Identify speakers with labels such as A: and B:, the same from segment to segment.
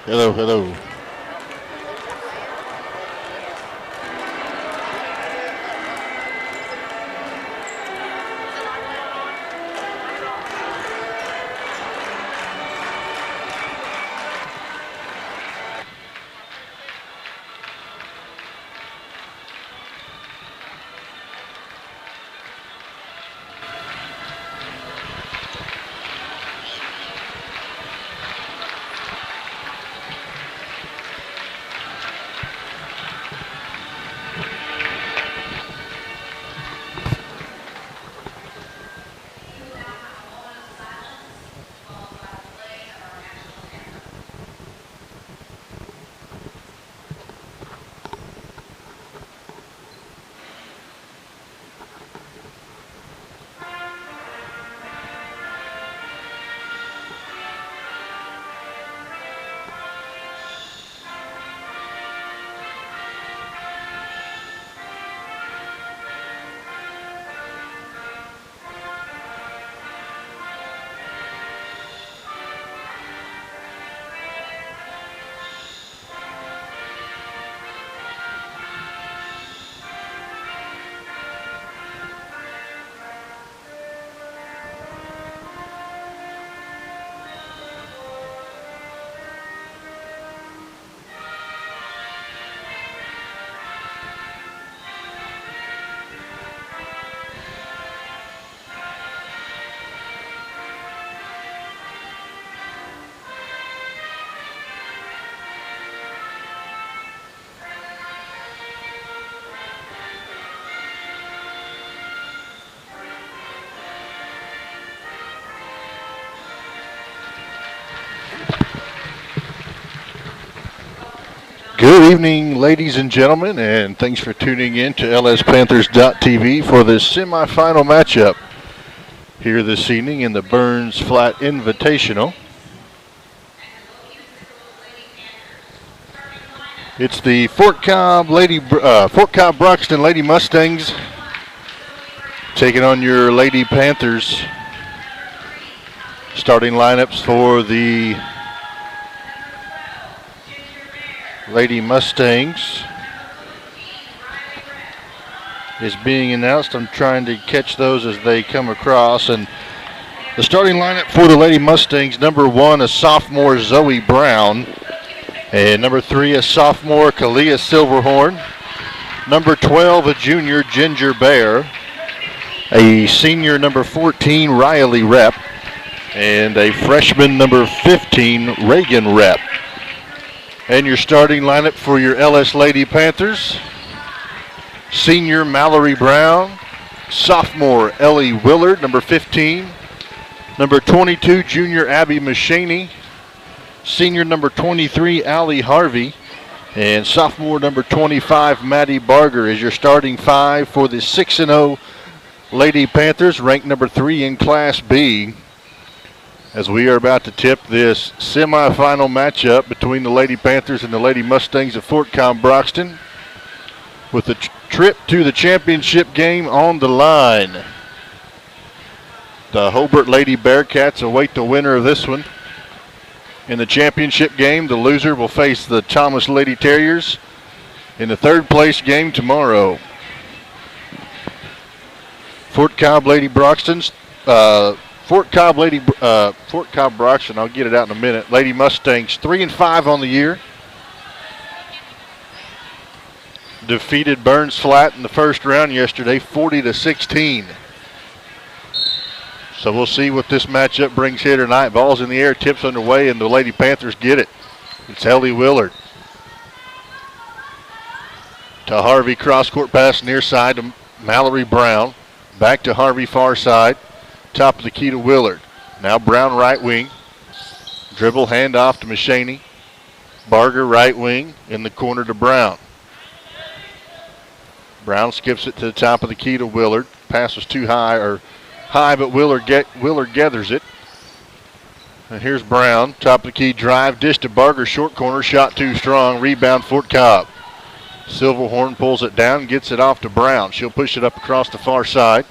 A: Hello, hello. Good evening, ladies and gentlemen, and thanks for tuning in to lspanthers.tv for this semifinal matchup here this evening in the Burns Flat Invitational. It's the Fort Cobb Broxton Lady Mustangs taking on your Lady Panthers. Starting lineups for the Lady Mustangs is being announced. I'm trying to catch those as they come across. And the starting lineup for the Lady Mustangs: number 1, a sophomore Zoe Brown. And number 3, a sophomore Kalia Silverhorn. Number 12, a junior Ginger Bear. A senior, number 14, Riley Rep. And a freshman, number 15, Reagan Rep. And your starting lineup for your LS Lady Panthers: senior Mallory Brown, sophomore Ellie Willard, number 15, number 22 junior Abby Machaney, senior number 23 Allie Harvey, and sophomore number 25 Maddie Barger is your starting 5 for the 6-0 Lady Panthers, ranked number 3 in Class B. As we are about to tip this semifinal matchup between the Lady Panthers and the Lady Mustangs of Fort Cobb Broxton, with the trip to the championship game on the line. The Hobart Lady Bearcats await the winner of this one. In the championship game, the loser will face the Thomas Lady Terriers in the third place game tomorrow. Fort Cobb Broxton, I'll get it out in a minute. Lady Mustangs 3-5 on the year. Defeated Burns Flat in the first round yesterday, 40-16. So we'll see what this matchup brings here tonight. Ball's in the air, tips underway, and the Lady Panthers get it. It's Ellie Willard. To Harvey, cross-court pass near side to Mallory Brown. Back to Harvey, far side. Top of the key to Willard. Now Brown right wing. Dribble, hand off to Machaney. Barger right wing in the corner to Brown. Brown skips it to the top of the key to Willard. Pass was too high, but Willard gathers it. And here's Brown, top of the key drive, dish to Barger, short corner, shot too strong, rebound Fort Cobb. Silverhorn pulls it down, gets it off to Brown. She'll push it up across the far side.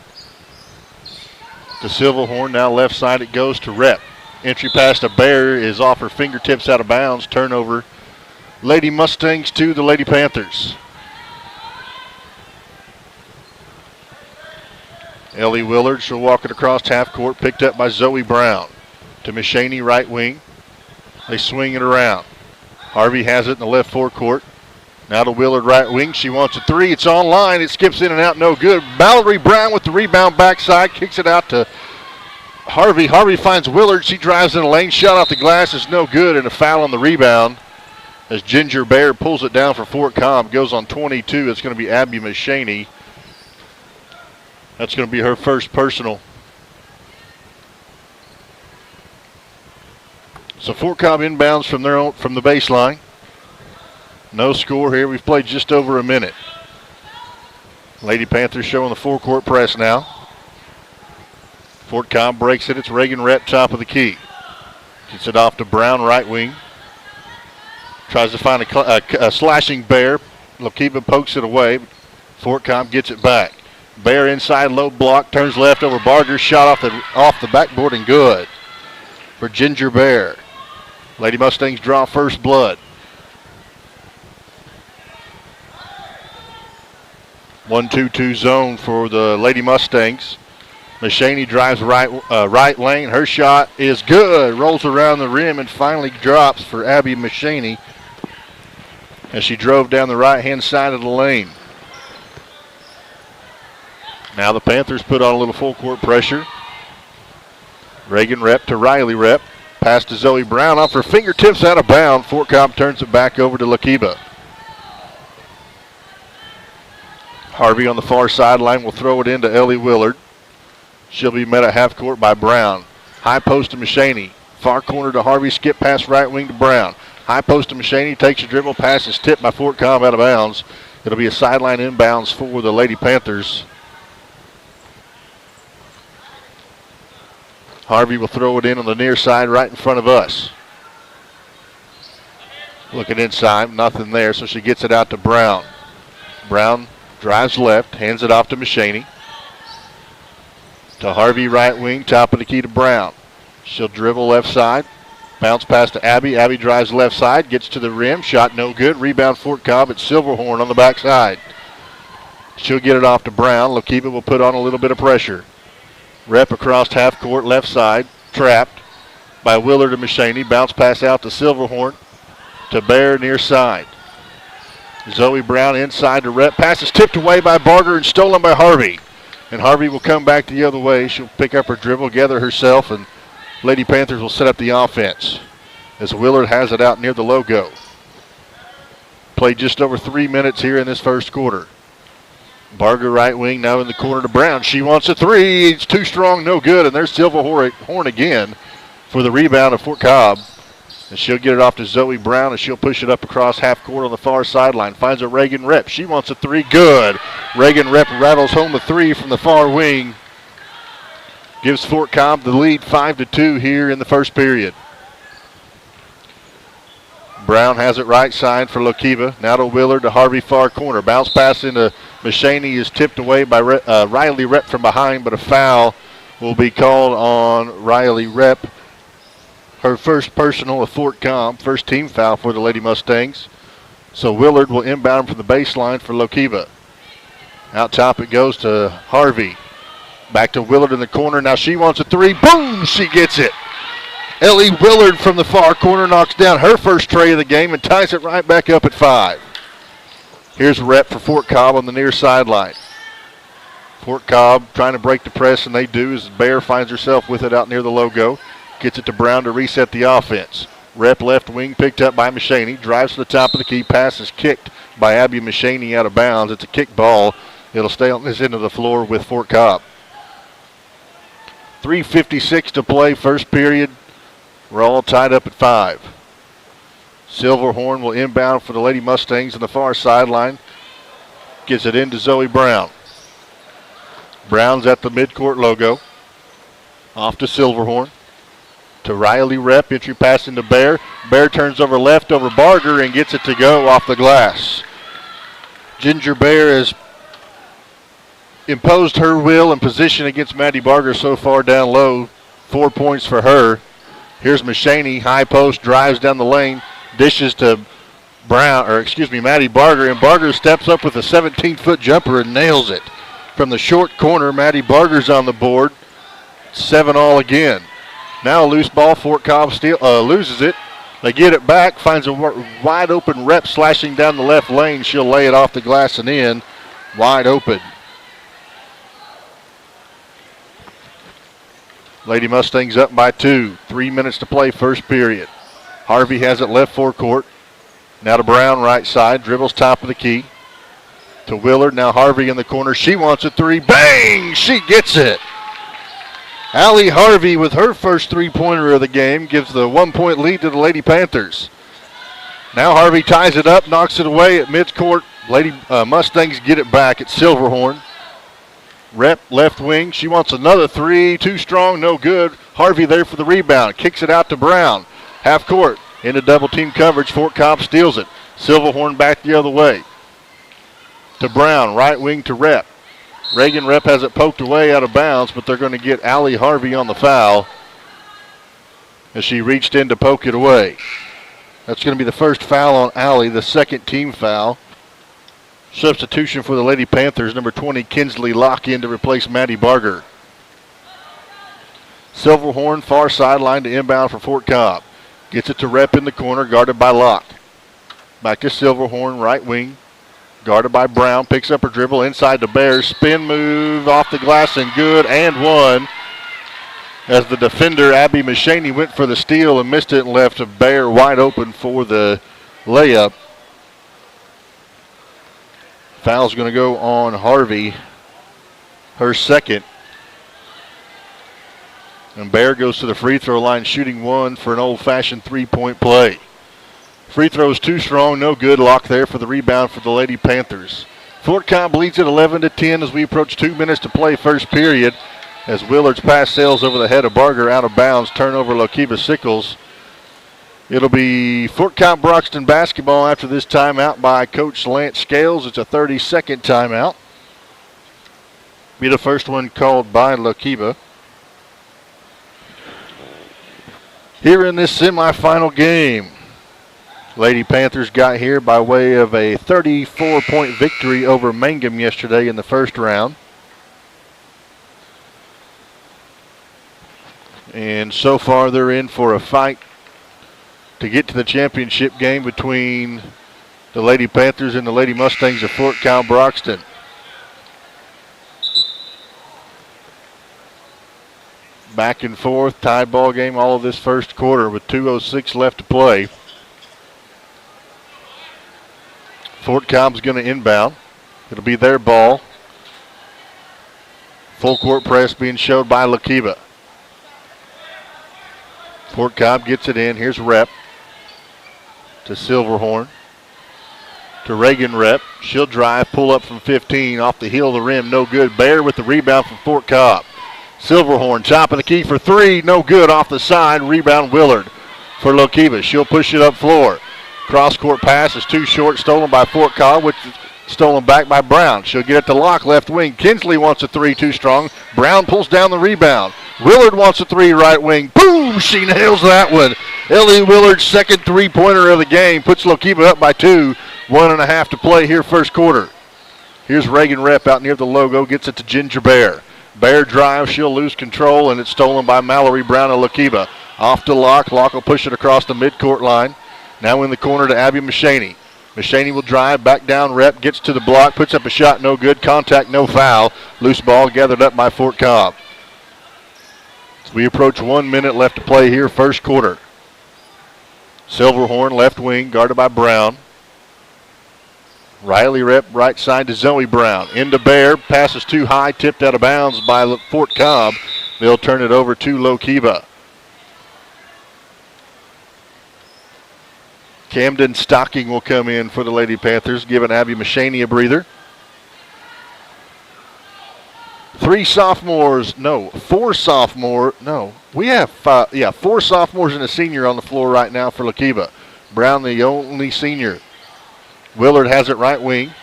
A: To Silverhorn, now left side it goes to Rep. Entry pass to Bear is off her fingertips out of bounds. Turnover, Lady Mustangs to the Lady Panthers. Ellie Willard, she'll walk it across half court, picked up by Zoe Brown. To Machaney, right wing. They swing it around. Harvey has it in the left forecourt. Now to Willard, right wing. She wants a three. It's online. It skips in and out. No good. Mallory Brown with the rebound backside. Kicks it out to Harvey. Harvey finds Willard. She drives in the lane. Shot off the glass is no good. And a foul on the rebound as Ginger Bear pulls it down for Fort Cobb. Goes on 22. It's going to be Abby Machaney. That's going to be her first personal. So Fort Cobb inbounds from the baseline. No score here. We've played just over a minute. Lady Panthers showing the forecourt press now. Fort Cobb breaks it. It's Reagan Rep, top of the key. Gets it off to Brown, right wing. Tries to find a slashing Bear. Lookeba pokes it away. Fort Cobb gets it back. Bear inside, low block, turns left over Barger. Shot off the backboard and good for Ginger Bear. Lady Mustangs draw first blood. 1-2-2 zone for the Lady Mustangs. Machaney drives right lane. Her shot is good. Rolls around the rim and finally drops for Abby Machaney as she drove down the right-hand side of the lane. Now the Panthers put on a little full court pressure. Reagan Rep to Riley Rep. Pass to Zoe Brown off her fingertips out of bounds. Fort Cobb turns it back over to Lookeba. Harvey on the far sideline will throw it into Ellie Willard. She'll be met at half court by Brown. High post to Machaney. Far corner to Harvey. Skip pass right wing to Brown. High post to Machaney. Takes a dribble. Pass is tipped by Fort Cobb out of bounds. It'll be a sideline inbounds for the Lady Panthers. Harvey will throw it in on the near side right in front of us. Looking inside, nothing there, so she gets it out to Brown. Brown drives left, hands it off to Machaney. To Harvey, right wing, top of the key to Brown. She'll dribble left side. Bounce pass to Abby. Abby drives left side, gets to the rim. Shot no good. Rebound Fort Cobb at Silverhorn on the backside. She'll get it off to Brown. Lookeba will put on a little bit of pressure. Rep across half court, left side, trapped by Willard and Machaney. Bounce pass out to Silverhorn, to Bear near side. Zoe Brown inside to Rep. Pass is tipped away by Barger and stolen by Harvey. And Harvey will come back the other way. She'll pick up her dribble, gather herself, and Lady Panthers will set up the offense as Willard has it out near the logo. Played just over 3 minutes here in this first quarter. Barger right wing now in the corner to Brown. She wants a three. It's too strong, no good. And there's Silverhorn again for the rebound of Fort Cobb. And she'll get it off to Zoe Brown, and she'll push it up across half court on the far sideline. Finds a Reagan Rep. She wants a three. Good. Reagan Rep rattles home a three from the far wing. Gives Fort Cobb the lead 5-2 here in the first period. Brown has it right side for Lookeba. Now to Willard to Harvey far corner. Bounce pass into Machaney is tipped away by Riley Rep from behind, but a foul will be called on Riley Rep. Her first personal of Fort Cobb. First team foul for the Lady Mustangs. So Willard will inbound from the baseline for Lookeba. Out top it goes to Harvey. Back to Willard in the corner. Now she wants a three. Boom! She gets it. Ellie Willard from the far corner knocks down her first tray of the game and ties it right back up at 5. Here's Rep for Fort Cobb on the near sideline. Fort Cobb trying to break the press, and they do as Bear finds herself with it out near the logo. Gets it to Brown to reset the offense. Rep left wing picked up by Machaney. Drives to the top of the key. Pass is kicked by Abby Machaney out of bounds. It's a kick ball. It'll stay on this end of the floor with Fort Cobb. 3:56 to play, first period. We're all tied up at 5. Silverhorn will inbound for the Lady Mustangs on the far sideline. Gets it into Zoe Brown. Brown's at the midcourt logo. Off to Silverhorn. To Riley Rep. Entry pass into Bear. Bear turns over left over Barger and gets it to go off the glass. Ginger Bear has imposed her will and position against Maddie Barger so far down low. 4 points for her. Here's Mashaney. High post. Drives down the lane. Dishes to Maddie Barger. And Barger steps up with a 17-foot jumper and nails it. From the short corner, Maddie Barger's on the board. 7-all again. Now a loose ball. Fort Cobb loses it. They get it back. Finds a wide open Rep slashing down the left lane. She'll lay it off the glass and in. Wide open. Lady Mustangs up by 2. 3 minutes to play, first period. Harvey has it left forecourt. Now to Brown, right side. Dribbles top of the key. To Willard. Now Harvey in the corner. She wants a three. Bang! She gets it. Allie Harvey with her first three-pointer of the game gives the 1-point lead to the Lady Panthers. Now Harvey ties it up, knocks it away at midcourt. Lady Mustangs get it back at Silverhorn. Rep left wing. She wants another three. Too strong, no good. Harvey there for the rebound. Kicks it out to Brown. Half court. Into double team coverage. Fort Cobb steals it. Silverhorn back the other way. To Brown. Right wing to Rep. Reagan Rep has it poked away out of bounds, but they're going to get Allie Harvey on the foul as she reached in to poke it away. That's going to be the first foul on Allie, the second team foul. Substitution for the Lady Panthers, number 20, Kinsley Locke in to replace Maddie Barger. Silverhorn, far sideline to inbound for Fort Cobb. Gets it to Rep in the corner, guarded by Locke. Back to Silverhorn, right wing. Guarded by Brown, picks up her dribble inside the Bears. Spin move off the glass and good and one. As the defender, Abby Mashaney, went for the steal and missed it and left a Bear wide open for the layup. Foul's going to go on Harvey, her second. And Bear goes to the free throw line shooting one for an old-fashioned three-point play. Free throw is too strong, no good. Locke there for the rebound for the Lady Panthers. Fort Cobb leads at 11-10 as we approach 2 minutes to play first period. As Willard's pass sails over the head of Barger out of bounds. Turnover, Lookeba Sickles. It'll be Fort Cobb Broxton basketball after this timeout by Coach Lance Scales. It's a 30-second timeout. Be the first one called by Lookeba. Here in this semifinal game, Lady Panthers got here by way of a 34-point victory over Mangum yesterday in the first round. And so far they're in for a fight to get to the championship game between the Lady Panthers and the Lady Mustangs of Fort Cobb Broxton. Back and forth, tied ball game all of this first quarter with 2:06 left to play. Fort Cobb's going to inbound. It'll be their ball. Full court press being showed by Lookeba. Fort Cobb gets it in. Here's Rep to Silverhorn. To Reagan Rep. She'll drive, pull up from 15 off the heel of the rim. No good. Bear with the rebound from Fort Cobb. Silverhorn, top of the key for three. No good off the side. Rebound Willard for Lookeba. She'll push it up floor. Cross-court pass is too short, stolen by Fort Cobb, which is stolen back by Brown. She'll get it to Locke, left wing. Kinsley wants a three, too strong. Brown pulls down the rebound. Willard wants a three, right wing. Boom! She nails that one. Ellie Willard's second three-pointer of the game puts Lookeba up by 2. 1.5 to play here first quarter. Here's Reagan Rep out near the logo, gets it to Ginger Bear. Bear drive, she'll lose control, and it's stolen by Mallory Brown of Lookeba. Off to Locke. Locke will push it across the midcourt line. Now in the corner to Abby Mashaney. Mashaney will drive, back down Rep, gets to the block, puts up a shot, no good. Contact, no foul. Loose ball gathered up by Fort Cobb. As we approach 1 minute left to play here, first quarter. Silverhorn, left wing, guarded by Brown. Riley Rep, right side to Zoe Brown. Into Bear, passes too high, tipped out of bounds by Fort Cobb. They'll turn it over to Lookeba. Camden Stocking will come in for the Lady Panthers, giving Abby Machaney a breather. Four sophomores and a senior on the floor right now for Lookeba. Brown, the only senior. Willard has it right wing,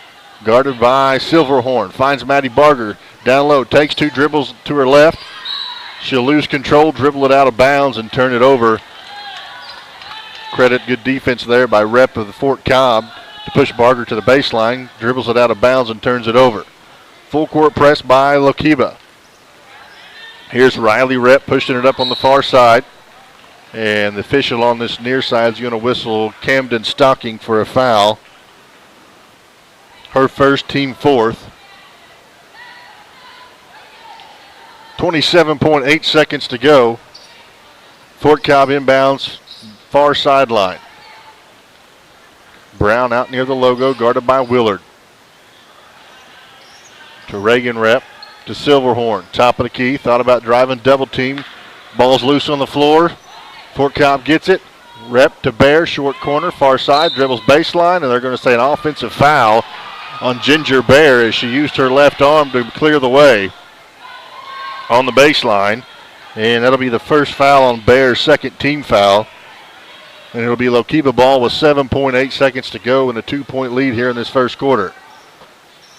A: guarded by Silverhorn. Finds Maddie Barger down low, takes 2 dribbles to her left. She'll lose control, dribble it out of bounds, and turn it over. Credit good defense there by rep of the Fort Cobb to push Barger to the baseline, dribbles it out of bounds, and turns it over. Full court press by Lookeba. Here's Riley Rep pushing it up on the far side. And the official on this near side is going to whistle Camden Stocking for a foul. Her first, team fourth. 27.8 seconds to go. Fort Cobb inbounds, far sideline. Brown out near the logo, guarded by Willard. To Reagan Rep, to Silverhorn. Top of the key, thought about driving double team. Ball's loose on the floor. Fort Cobb gets it. Rep to Bear, short corner, far side, dribbles baseline, and they're going to say an offensive foul on Ginger Bear as she used her left arm to clear the way on the baseline. And that'll be the first foul on Bear's second team foul. And it'll be Lookeba ball with 7.8 seconds to go and a 2-point lead here in this first quarter.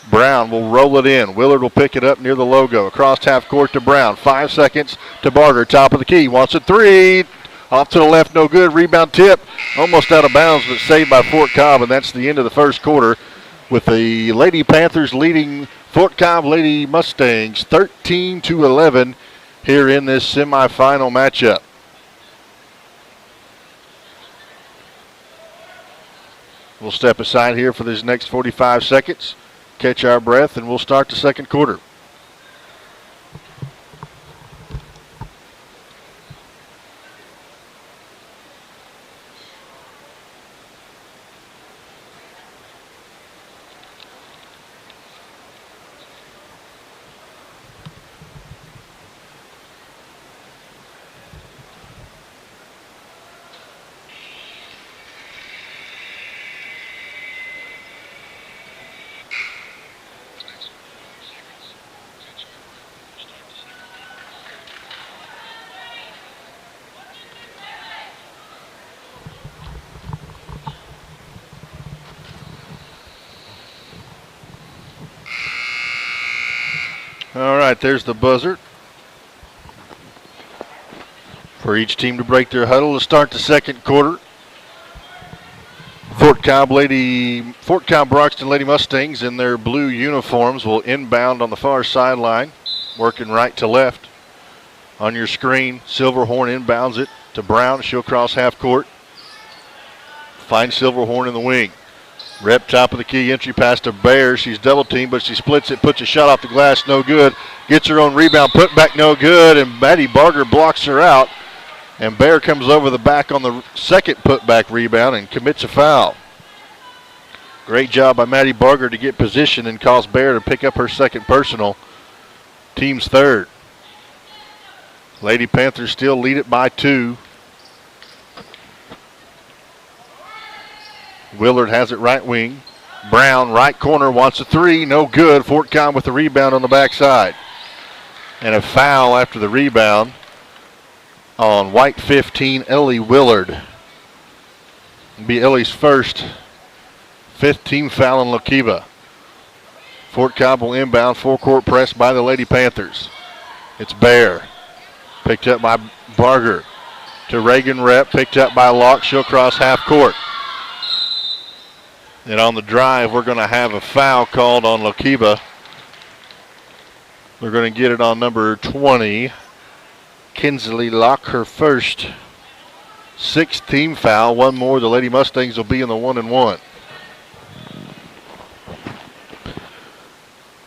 A: Brown will roll it in. Willard will pick it up near the logo. Across half court to Brown. 5 seconds to Barger. Top of the key. Wants a 3. Off to the left. No good. Rebound tip. Almost out of bounds, but saved by Fort Cobb. And that's the end of the first quarter with the Lady Panthers leading Fort Cobb Lady Mustangs 13-11 here in this semifinal matchup. We'll step aside here for this next 45 seconds. Catch our breath, and we'll start the second quarter. All right, there's the buzzer for each team to break their huddle to start the second quarter. Fort Cobb Broxton Lady Mustangs in their blue uniforms will inbound on the far sideline, working right to left. On your screen, Silverhorn inbounds it to Brown. She'll cross half court. Finds Silverhorn in the wing. Rep top of the key, entry pass to Bear. She's double teamed, but she splits it, puts a shot off the glass, no good. Gets her own rebound, put back, no good, and Maddie Barger blocks her out. And Bear comes over the back on the second putback rebound and commits a foul. Great job by Maddie Barger to get position and cause Bear to pick up her second personal. Team's third. Lady Panthers still lead it by 2. Willard has it right wing. Brown, right corner, wants a 3. No good. Fort Cobb with the rebound on the backside. And a foul after the rebound on white 15, Ellie Willard. It'll be Ellie's first 5th team foul on Lookeba. Fort Cobb will inbound, full court press by the Lady Panthers. It's Bear. Picked up by Barger. To Reagan Rep, picked up by Locke. She'll cross half court. And on the drive, we're going to have a foul called on Lookeba. We're going to get it on number 20. Kinsley Locke, her first 6th team foul. One more, the Lady Mustangs will be in the 1-and-1.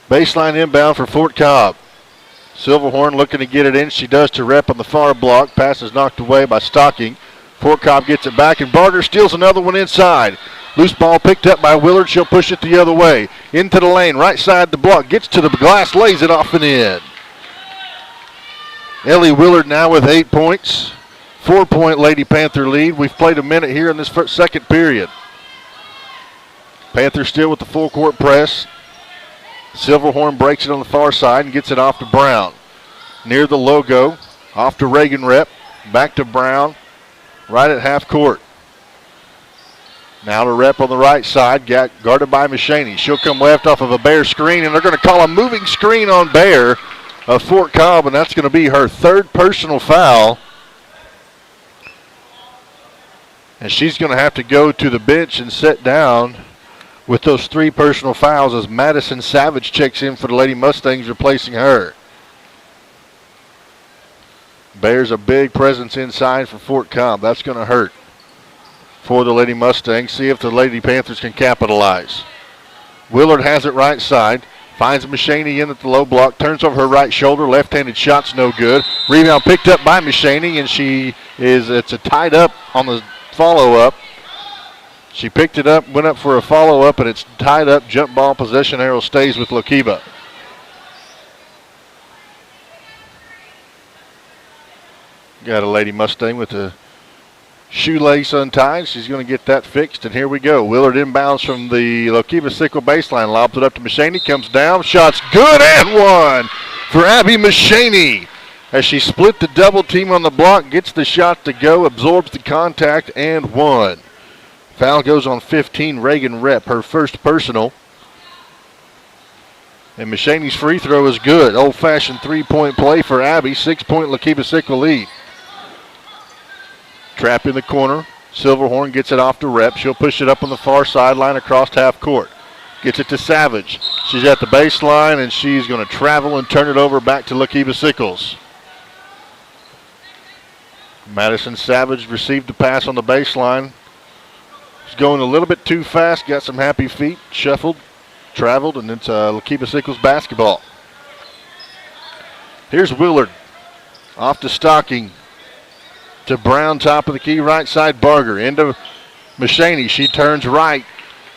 A: Baseline inbound for Fort Cobb. Silverhorn looking to get it in. She does to Rep on the far block. Pass is knocked away by Stocking. Fort Cobb gets it back, and Barger steals another one inside. Loose ball picked up by Willard. She'll push it the other way. Into the lane, right side the block. Gets to the glass, lays it off and in. Ellie Willard now with 8 points. 4-point Lady Panther lead. We've played a minute here in this second period. Panthers still with the full court press. Silverhorn breaks it on the far side and gets it off to Brown. Near the logo, off to Reagan Rep, back to Brown, right at half court. Now to Rep on the right side, guarded by Machaney. She'll come left off of a Bear screen, and they're going to call a moving screen on Bear of Fort Cobb, and that's going to be her third personal foul. And she's going to have to go to the bench and sit down with those 3 personal fouls as Madison Savage checks in for the Lady Mustangs, replacing her. Bears a big presence inside for Fort Cobb. That's going to hurt for the Lady Mustangs. See if the Lady Panthers can capitalize. Willard has it right side. Finds Machaney in at the low block. Turns over her right shoulder. Left-handed shot's no good. Rebound picked up by Machaney, and it's a tied up on the follow-up. She picked it up, went up for a follow-up, and it's tied up. Jump ball possession arrow stays with Lookeba. Got a Lady Mustang with a shoelace untied. She's going to get that fixed, and here we go. Willard inbounds from the Lookeba Sickle baseline. Lobs it up to Machaney, comes down. Shot's good, and one for Abby Machaney. As she split the double team on the block, gets the shot to go, absorbs the contact, and one. Foul goes on 15, Reagan Rep, her first personal. And Machaney's free throw is good. Old-fashioned 3-point play for Abby. 6-point Lookeba Sickle lead. Trap in the corner. Silverhorn gets it off to Rep. She'll push it up on the far sideline across half court. Gets it to Savage. She's at the baseline, and she's going to travel and turn it over back to Lookeba Sickles. Madison Savage received the pass on the baseline. She's going a little bit too fast, got some happy feet, shuffled, traveled, and it's Lookeba Sickles basketball. Here's Willard. Off to Stocking. To Brown, top of the key, right side Barger. Into Machaney. She turns right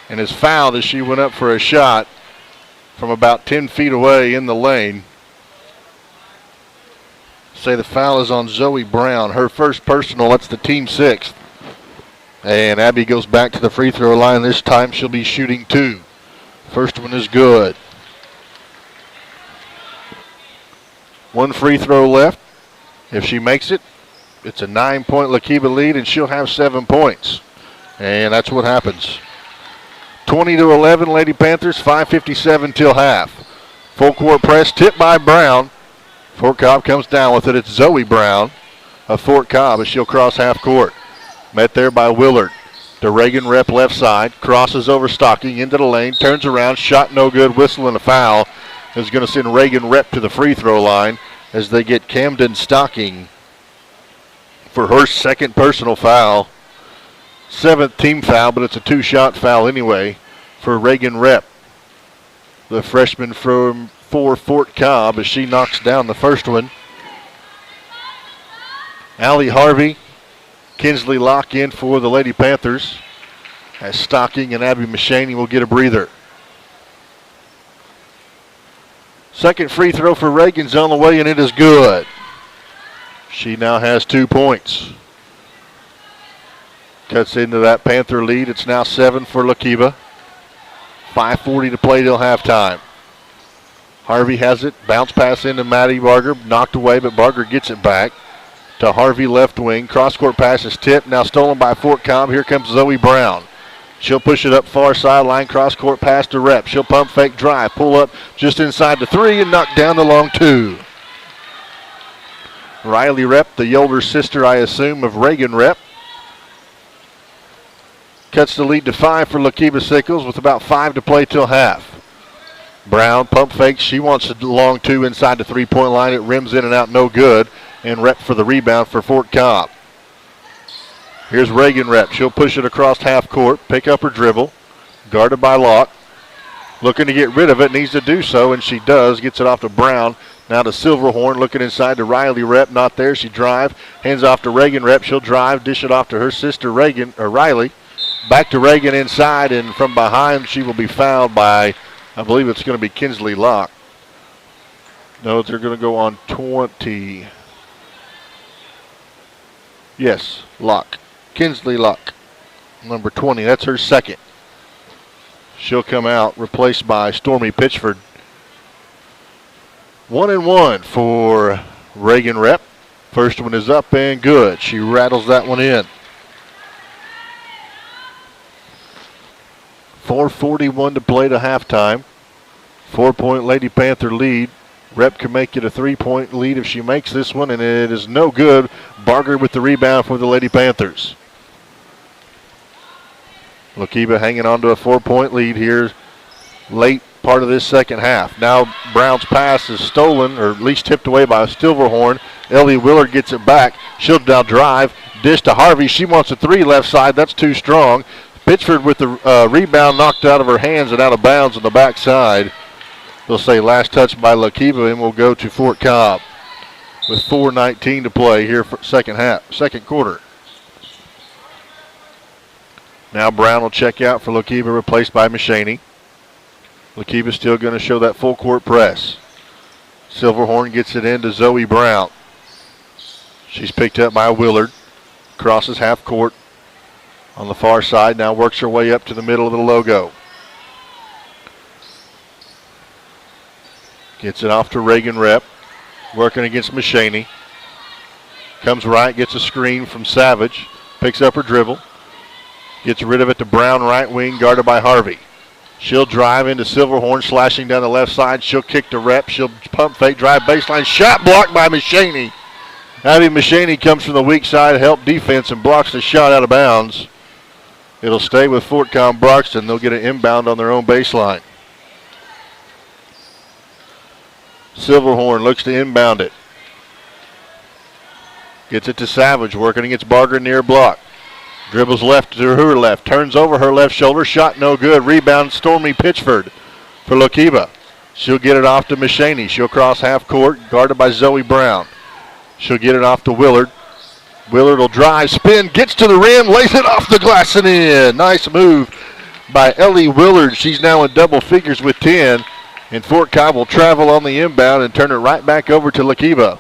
A: and is fouled as she went up for a shot from about 10 feet away in the lane. Say the foul is on Zoe Brown. Her first personal, that's the team 6th. And Abby goes back to the free throw line. This time she'll be shooting 2. First one is good. 1 free throw left. If she makes it, it's a 9-point Lookeba lead, and she'll have 7 points. And that's what happens. 20-11, Lady Panthers, 5:57 till half. Full court press, tipped by Brown. Fort Cobb comes down with it. It's Zoe Brown of Fort Cobb as she'll cross half court. Met there by Willard. To Reagan Rep left side. Crosses over Stocking into the lane. Turns around. Shot no good. Whistle and a foul. Is going to send Reagan Rep to the free throw line as they get Camden Stocking for her second personal foul. 7th team foul, but it's a 2-shot foul anyway for Reagan Rep, the freshman for Fort Cobb, as she knocks down the first one. Allie Harvey, Kinsley Locke in for the Lady Panthers, as Stocking and Abby Machaney will get a breather. Second free throw for Reagan's on the way, and it is good. She now has 2 points. Cuts into that Panther lead. It's now 7 for Lookeba. 5:40 to play till halftime. Harvey has it. Bounce pass into Maddie Barger. Knocked away, but Barger gets it back to Harvey left wing. Cross-court pass is tipped. Now stolen by Fort Cobb. Here comes Zoe Brown. She'll push it up far sideline. Cross-court pass to Rep. She'll pump fake drive. Pull up just inside the 3 and knock down the long 2. Riley Rep, the older sister, I assume, of Reagan Rep. Cuts the lead to 5 for Lookeba Sickles with about 5 to play till half. Brown pump fakes. She wants a long 2 inside the 3-point line. It rims in and out, no good. And Rep for the rebound for Fort Cobb. Here's Reagan Rep. She'll push it across half court, pick up her dribble. Guarded by Locke. Looking to get rid of it, needs to do so, and she does. Gets it off to Brown. Now to Silverhorn, looking inside to Riley Rep. Not there. She drive. Hands off to Reagan Rep. She'll drive, dish it off to her sister Riley. Back to Reagan inside, and from behind she will be fouled by, I believe it's going to be Kinsley Locke. No, they're going to go on 20. Yes, Locke. Kinsley Locke, number 20. That's her second. She'll come out replaced by Stormy Pitchford. 1-1 for Reagan Rep. First one is up and good. She rattles that one in. 4:41 to play to halftime. 4-point Lady Panther lead. Rep can make it a 3-point lead if she makes this one, and it is no good. Barger with the rebound for the Lady Panthers. Lookeba hanging on to a 4-point lead here late part of this second half. Now Brown's pass is stolen, or at least tipped away by Silverhorn. Ellie Willard gets it back. She'll now drive. Dish to Harvey. She wants a three left side. That's too strong. Pitchford with the rebound knocked out of her hands and out of bounds on the backside. They'll say last touch by Lookeba, and we'll go to Fort Cobb with 4:19 to play here for second quarter. Now Brown will check out for Lookeba, replaced by Machaney. Lookeba still going to show that full court press. Silverhorn gets it into Zoe Brown. She's picked up by Willard. Crosses half court on the far side. Now works her way up to the middle of the logo. Gets it off to Reagan Rep. Working against Machaney. Comes right, gets a screen from Savage. Picks up her dribble. Gets rid of it to Brown, right wing, guarded by Harvey. She'll drive into Silverhorn, slashing down the left side. She'll kick to Rep. She'll pump fake, drive baseline. Shot blocked by Machaney. Abby Machaney comes from the weak side, help defense, and blocks the shot out of bounds. It'll stay with Fort Cobb Broxton. They'll get an inbound on their own baseline. Silverhorn looks to inbound it. Gets it to Savage, working against Barger near block. Dribbles left to her left. Turns over her left shoulder. Shot no good. Rebound Stormy Pitchford for Lookeba. She'll get it off to Machaney. She'll cross half court, guarded by Zoe Brown. She'll get it off to Willard. Willard will drive, spin, gets to the rim, lays it off the glass and in. Nice move by Ellie Willard. She's now in double figures with 10. And Fort Cobb will travel on the inbound and turn it right back over to Lookeba.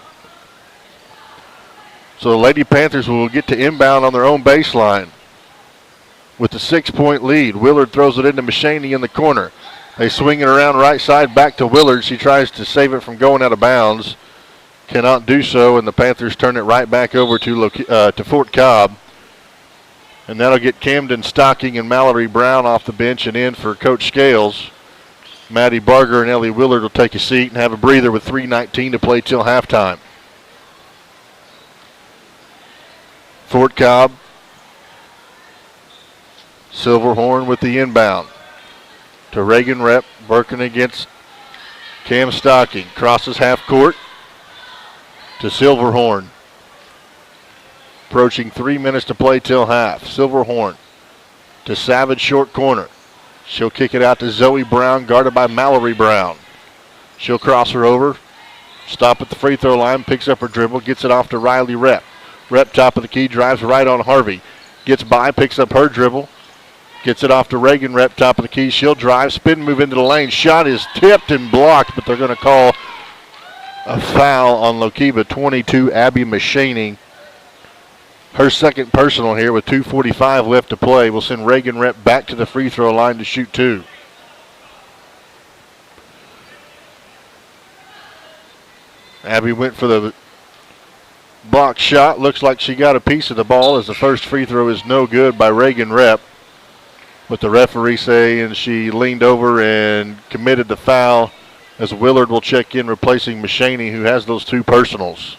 A: So the Lady Panthers will get to inbound on their own baseline with the 6-point lead. Willard throws it into Machaney in the corner. They swing it around right side back to Willard. She tries to save it from going out of bounds. Cannot do so, and the Panthers turn it right back over to Fort Cobb. And that'll get Camden Stocking and Mallory Brown off the bench and in for Coach Scales. Maddie Barger and Ellie Willard will take a seat and have a breather with 3:19 to play till halftime. Fort Cobb. Silverhorn with the inbound. To Reagan Rep, working against Cam Stocking. Crosses half court to Silverhorn. Approaching 3 minutes to play till half. Silverhorn to Savage, short corner. She'll kick it out to Zoe Brown, guarded by Mallory Brown. She'll cross her over. Stop at the free throw line, picks up her dribble, gets it off to Riley Rep. Rep top of the key, drives right on Harvey. Gets by, picks up her dribble. Gets it off to Reagan Rep, top of the key. She'll drive, spin move into the lane. Shot is tipped and blocked, but they're going to call a foul on Lookeba. 22, Abby Machaney. Her second personal here with 2:45 left to play. Will send Reagan Rep back to the free throw line to shoot two. Abby went for the block shot. Looks like she got a piece of the ball as the first free throw is no good by Reagan Rep. With the referee saying she leaned over and committed the foul as Willard will check in replacing Machaney, who has those two personals.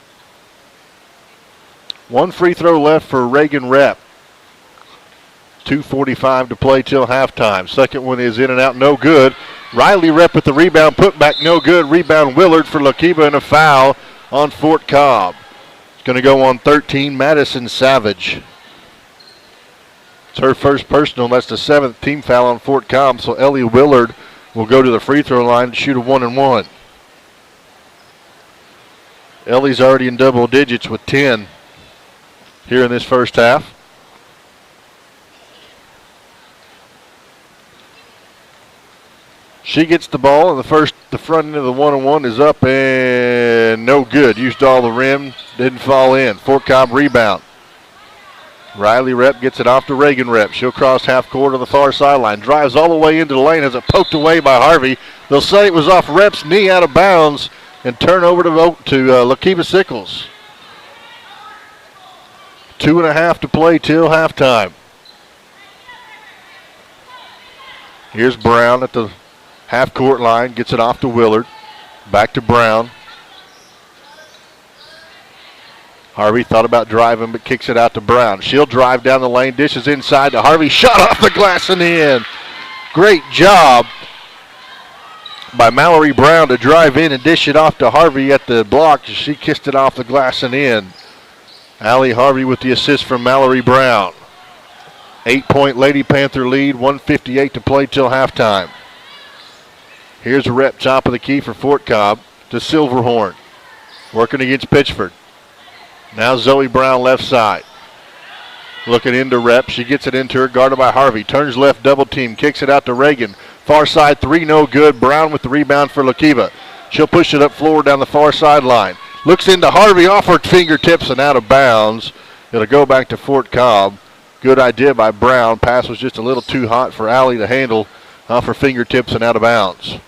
A: One free throw left for Reagan Rep. 2:45 to play till halftime. Second one is in and out, no good. Riley Rep with the rebound, put back, no good. Rebound Willard for Lookeba and a foul on Fort Cobb. It's going to go on 13, Madison Savage. It's her first personal. That's the 7th team foul on Fort Cobb. So Ellie Willard will go to the free throw line to shoot a 1-and-1. Ellie's already in double digits with 10 here in this first half. She gets the ball, and the front end of the 1-and-1 is up and no good. Used all the rim, didn't fall in. Fort Cobb rebound. Riley Rep gets it off to Reagan Rep. She'll cross half court on the far sideline. Drives all the way into the lane as it poked away by Harvey. They'll say it was off Rep's knee out of bounds and turn over to Lookeba Sickles. 2.5 to play till halftime. Here's Brown at the half court line. Gets it off to Willard. Back to Brown. Harvey thought about driving, but kicks it out to Brown. She'll drive down the lane, dishes inside to Harvey. Shot off the glass and in. Great job by Mallory Brown to drive in and dish it off to Harvey at the block. She kissed it off the glass and in. Allie Harvey with the assist from Mallory Brown. 8-point Lady Panther lead, 1:58 to play till halftime. Here's a Rep top of the key for Fort Cobb to Silverhorn. Working against Pitchford. Now Zoe Brown left side. Looking into Rep. She gets it into her, guarded by Harvey. Turns left, double team, kicks it out to Reagan. Far side three, no good. Brown with the rebound for Lookeba. She'll push it up floor down the far sideline. Looks into Harvey off her fingertips and out of bounds. It'll go back to Fort Cobb. Good idea by Brown. Pass was just a little too hot for Allie to handle off her fingertips and out of bounds.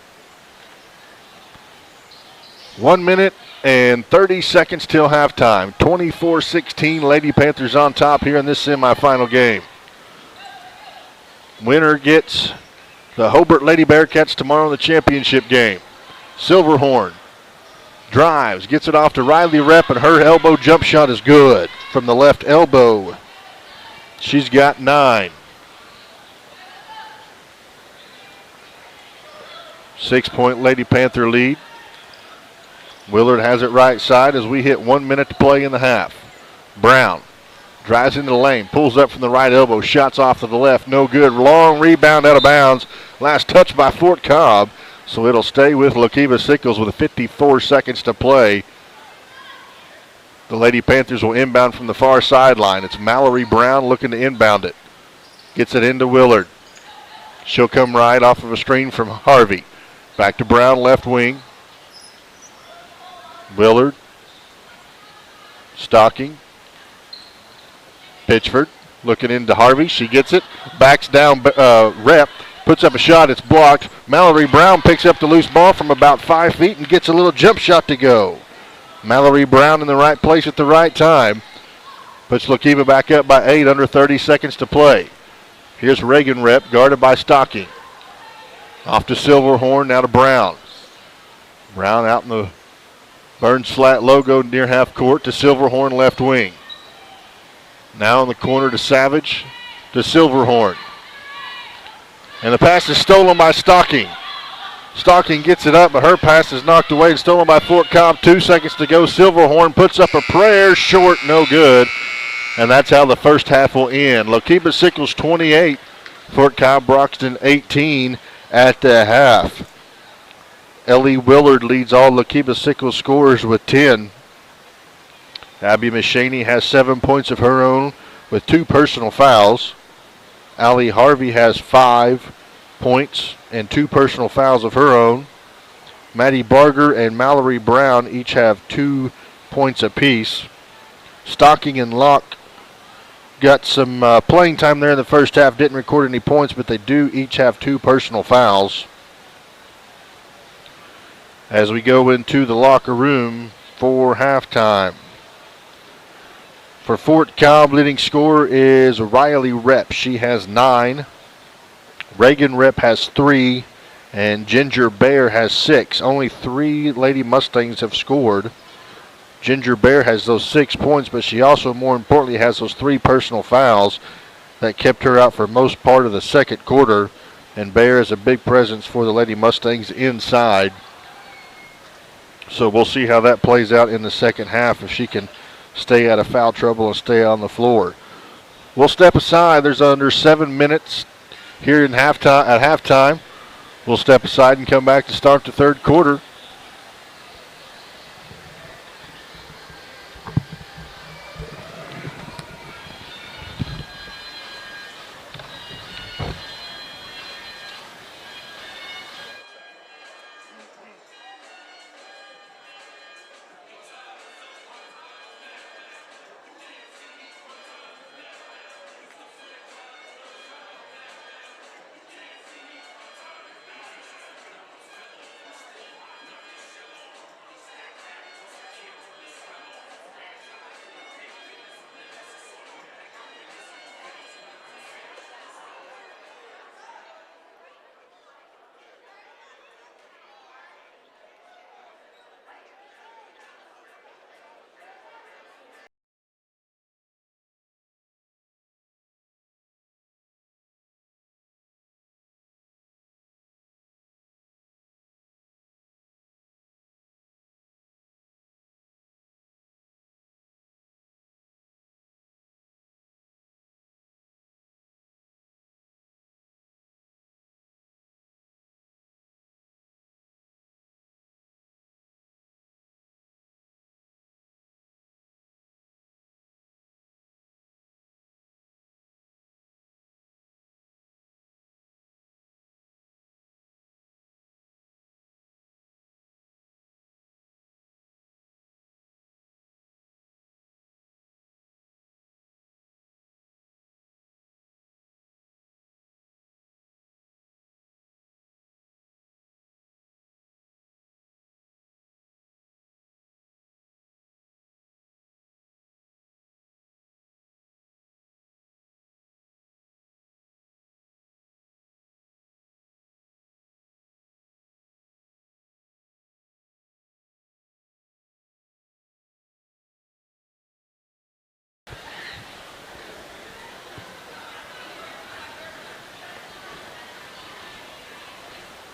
A: 1 minute and 30 seconds till halftime. 24-16, Lady Panthers on top here in this semifinal game. Winner gets the Hobart Lady Bearcats tomorrow in the championship game. Silverhorn drives, gets it off to Riley Rep, and her elbow jump shot is good from the left elbow. She's got 9. 6-point Lady Panther lead. Willard has it right side as we hit 1 minute to play in the half. Brown drives into the lane, pulls up from the right elbow, shots off to the left, no good. Long rebound out of bounds. Last touch by Fort Cobb, so it'll stay with Lookeba Sickles with 54 seconds to play. The Lady Panthers will inbound from the far sideline. It's Mallory Brown looking to inbound it. Gets it into Willard. She'll come right off of a screen from Harvey. Back to Brown, left wing. Willard. Stocking. Pitchford looking into Harvey. She gets it. Backs down Rep. Puts up a shot. It's blocked. Mallory Brown picks up the loose ball from about 5 feet and gets a little jump shot to go. Mallory Brown in the right place at the right time. Puts Lookeba back up by 8, under 30 seconds to play. Here's Reagan Rep, guarded by Stocking. Off to Silverhorn, now to Brown. Brown out in the Burns Flat logo near half court to Silverhorn, left wing. Now in the corner to Savage, to Silverhorn. And the pass is stolen by Stocking. Stocking gets it up, but her pass is knocked away and stolen by Fort Cobb. 2 seconds to go. Silverhorn puts up a prayer, short, no good. And that's how the first half will end. Lookeba Sickles 28, Fort Cobb Broxton 18 at the half. Ellie Willard leads all Lookeba Sickles scorers with 10. Abby Machaney has 7 points of her own with 2 personal fouls. Allie Harvey has 5 points and 2 personal fouls of her own. Maddie Barger and Mallory Brown each have 2 points apiece. Stocking and Locke got some playing time there in the first half. Didn't record any points, but they do each have 2 personal fouls. As we go into the locker room for halftime. For Fort Cobb, leading scorer is Riley Rep. She has 9. Reagan Rep has 3. And Ginger Bear has 6. Only 3 Lady Mustangs have scored. Ginger Bear has those 6 points, but she also, more importantly, has those 3 personal fouls that kept her out for most part of the second quarter. And Bear is a big presence for the Lady Mustangs inside. So we'll see how that plays out in the second half, if she can stay out of foul trouble and stay on the floor. We'll step aside. There's under 7 minutes here in halftime. We'll step aside and come back to start the third quarter.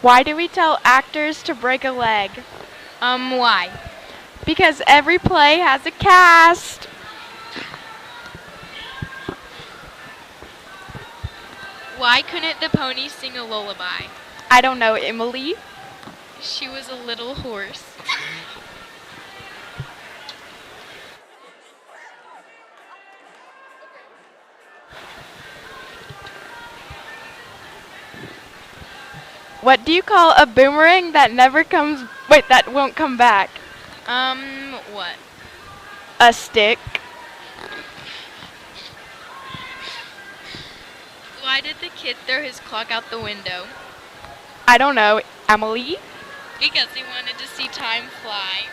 B: Why do we tell actors to break a leg?
C: Why?
B: Because every play has a cast.
C: Why couldn't the pony sing a lullaby?
B: I don't know, Emily.
C: She was a little horse.
B: What do you call a boomerang that that won't come back?
C: What?
B: A stick.
C: Why did the kid throw his clock out the window?
B: I don't know, Emily.
C: Because he wanted to see time fly.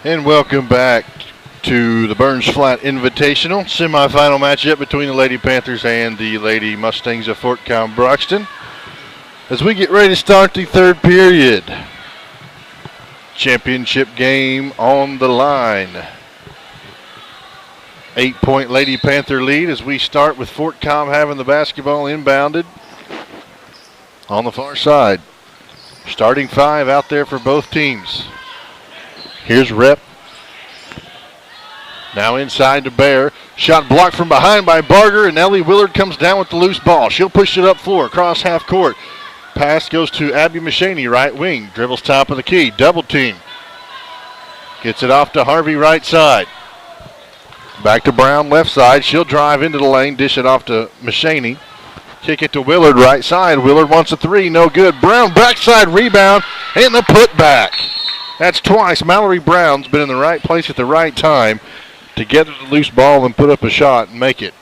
A: And welcome back to the Burns Flat Invitational semifinal matchup between the Lady Panthers and the Lady Mustangs of Fort Cobb Broxton. As we get ready to start the third period, championship game on the line. 8-point Lady Panther lead as we start with Fort Cobb having the basketball inbounded on the far side. Starting five out there for both teams. Here's Rep. Now inside to Bear. Shot blocked from behind by Barger, and Ellie Willard comes down with the loose ball. She'll push it up floor across half court. Pass goes to Abby Machaney, right wing. Dribbles top of the key. Double team. Gets it off to Harvey, right side. Back to Brown, left side. She'll drive into the lane, dish it off to Machaney. Kick it to Willard, right side. Willard wants a three, no good. Brown, backside rebound, and the putback. That's twice. Mallory Brown's been in the right place at the right time to get the loose ball and put up a shot and make it.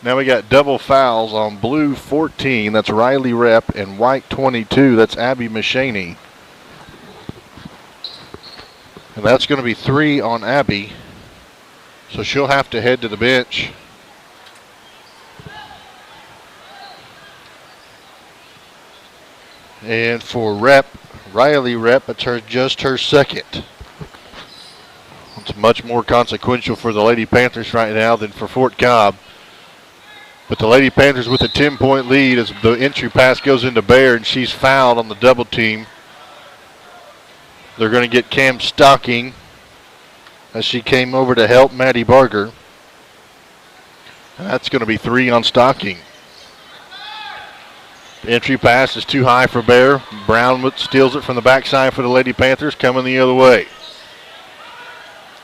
A: Now we got double fouls on blue 14. That's Riley Rep, and white 22. That's Abby Machaney. And that's going to be 3 on Abby. So she'll have to head to the bench. And for Rep, Riley Rep, it's just her second. It's much more consequential for the Lady Panthers right now than for Fort Cobb. But the Lady Panthers with a 10-point lead as the entry pass goes into Bear, and she's fouled on the double team. They're going to get Cam Stocking as she came over to help Maddie Barger. And that's going to be 3 on Stocking. The entry pass is too high for Bear. Brown steals it from the backside for the Lady Panthers, coming the other way.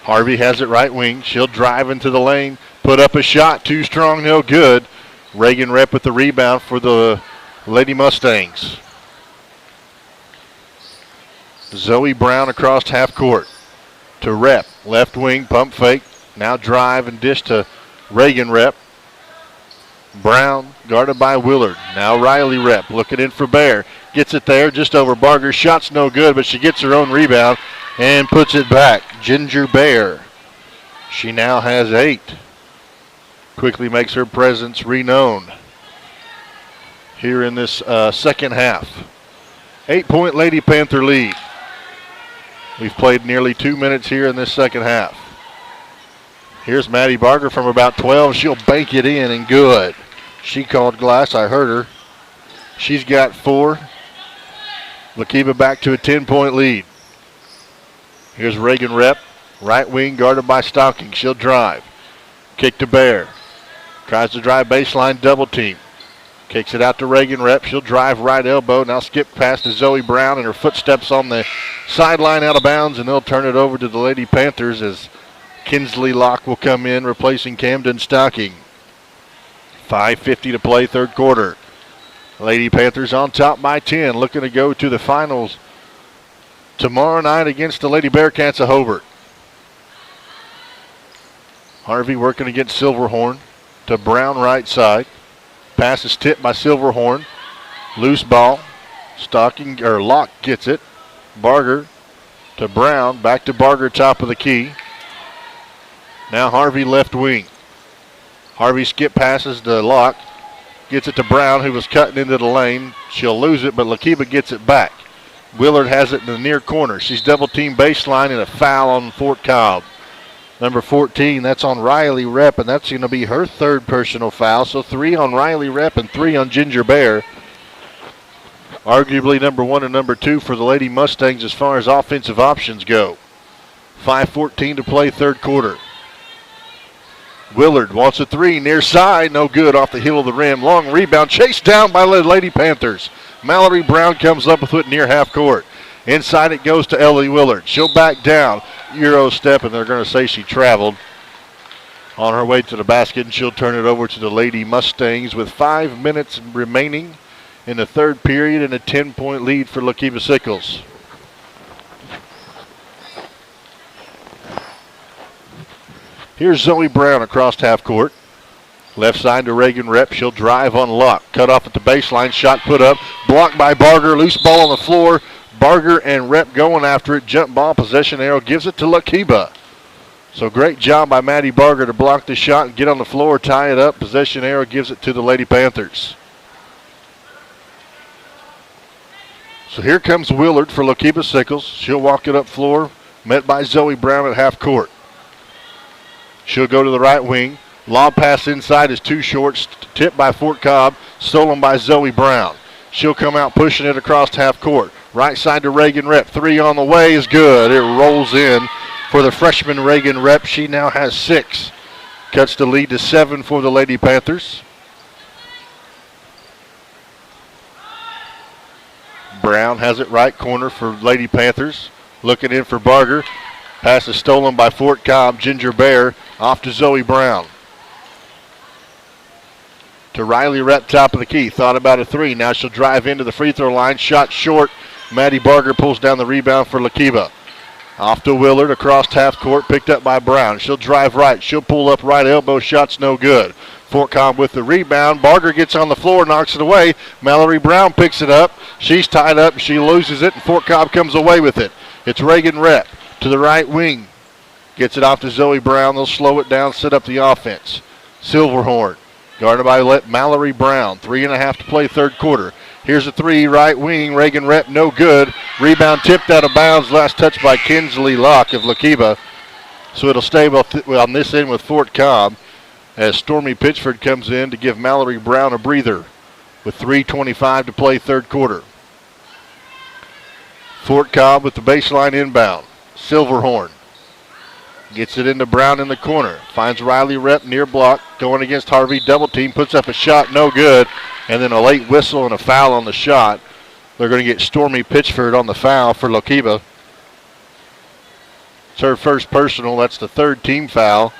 A: Harvey has it right wing. She'll drive into the lane, put up a shot, too strong, no good. Reagan Rep with the rebound for the Lady Mustangs. Zoe Brown across half court to Rep. Left wing, pump fake. Now drive and dish to Reagan Rep. Brown guarded by Willard. Now Riley Rep looking in for Bear. Gets it there just over Barger. Shot's no good, but she gets her own rebound and puts it back. Ginger Bear. She now has 8. Quickly makes her presence renowned here in this second half. 8-point Lady Panther lead. We've played nearly 2 minutes here in this second half. Here's Maddie Barger from about 12. She'll bank it in and good. She called glass. I heard her. She's got 4. Lookeba back to a 10-point lead. Here's Reagan Rep. Right wing guarded by Stocking. She'll drive. Kick to Bear. Tries to drive baseline double team. Kicks it out to Reagan Rep. She'll drive right elbow. Now skip past to Zoe Brown, and her footsteps on the sideline out of bounds, and they'll turn it over to the Lady Panthers as Kinsley Locke will come in, replacing Camden Stocking. 5:50 to play, third quarter. Lady Panthers on top by 10, looking to go to the finals tomorrow night against the Lady Bearcats of Hobart. Harvey working against Silverhorn to Brown right side. Pass is tipped by Silverhorn. Loose ball. Stocking or Locke gets it. Barger to Brown. Back to Barger, top of the key. Now Harvey left wing. Harvey skip passes to Locke. Gets it to Brown, who was cutting into the lane. She'll lose it, but Lookeba gets it back. Willard has it in the near corner. She's double team baseline and a foul on Fort Cobb. Number 14, that's on Riley Rep, and that's going to be her third personal foul. So 3 on Riley Rep and 3 on Ginger Bear. Arguably number 1 and number 2 for the Lady Mustangs as far as offensive options go. 5:14 to play, third quarter. Willard wants a 3, near side, no good, off the heel of the rim. Long rebound, chased down by the Lady Panthers. Mallory Brown comes up with it near half court. Inside it goes to Ellie Willard. She'll back down. Euro step, and they're going to say she traveled on her way to the basket, and she'll turn it over to the Lady Mustangs with 5 minutes remaining in the third period and a 10-point lead for Lookeba Sickles. Here's Zoe Brown across half court. Left side to Reagan Rep. She'll drive on Locke. Cut off at the baseline. Shot put up. Blocked by Barger. Loose ball on the floor. Barger and Rep going after it. Jump ball. Possession arrow gives it to Lookeba. So great job by Maddie Barger to block the shot and get on the floor, tie it up. Possession arrow gives it to the Lady Panthers. So here comes Willard for Lookeba Sickles. She'll walk it up floor. Met by Zoe Brown at half court. She'll go to the right wing. Lob pass inside is too short. Tipped by Fort Cobb. Stolen by Zoe Brown. She'll come out pushing it across half court. Right side to Reagan Rep. 3 on the way is good. It rolls in for the freshman Reagan Rep. She now has 6. Cuts the lead to 7 for the Lady Panthers. Brown has it right corner for Lady Panthers. Looking in for Barger. Pass is stolen by Fort Cobb. Ginger Bear off to Zoe Brown. To Riley Rep, top of the key. Thought about a three. Now she'll drive into the free throw line. Shot short. Maddie Barger pulls down the rebound for Lookeba. Off to Willard, across half court, picked up by Brown. She'll drive right. She'll pull up right elbow. Shot's no good. Fort Cobb with the rebound. Barger gets on the floor, knocks it away. Mallory Brown picks it up. She's tied up. She loses it, and Fort Cobb comes away with it. It's Reagan Rep to the right wing. Gets it off to Zoe Brown. They'll slow it down, set up the offense. Silverhorn, guarded by Mallory Brown. 3.5 to play, third quarter. Here's a three, right wing. Reagan Rep, no good. Rebound tipped out of bounds. Last touch by Kinsley Locke of Lookeba. So it'll stay on this end with Fort Cobb as Stormy Pitchford comes in to give Mallory Brown a breather with 3:25 to play, third quarter. Fort Cobb with the baseline inbound. Silverhorn gets it into Brown in the corner. Finds Riley Rep near block. Going against Harvey. Double team. Puts up a shot. No good. And then a late whistle and a foul on the shot. They're going to get Stormy Pitchford on the foul for Lookeba. It's her first personal. That's the third team foul.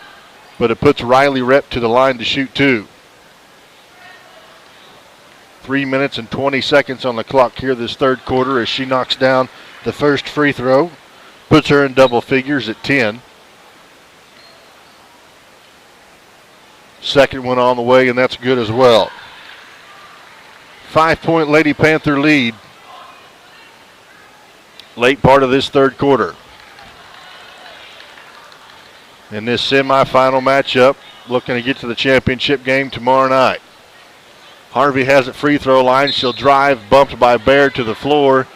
A: But it puts Riley Rep to the line to shoot two. 3 minutes and 20 seconds on the clock here this third quarter as she knocks down the first free throw. Puts her in double figures at 10. Second one on the way, and that's good as well. 5-point Lady Panther lead. Late part of this third quarter. In this semifinal matchup, looking to get to the championship game tomorrow night. Harvey has it free throw line. She'll drive, bumped by Bear to the floor,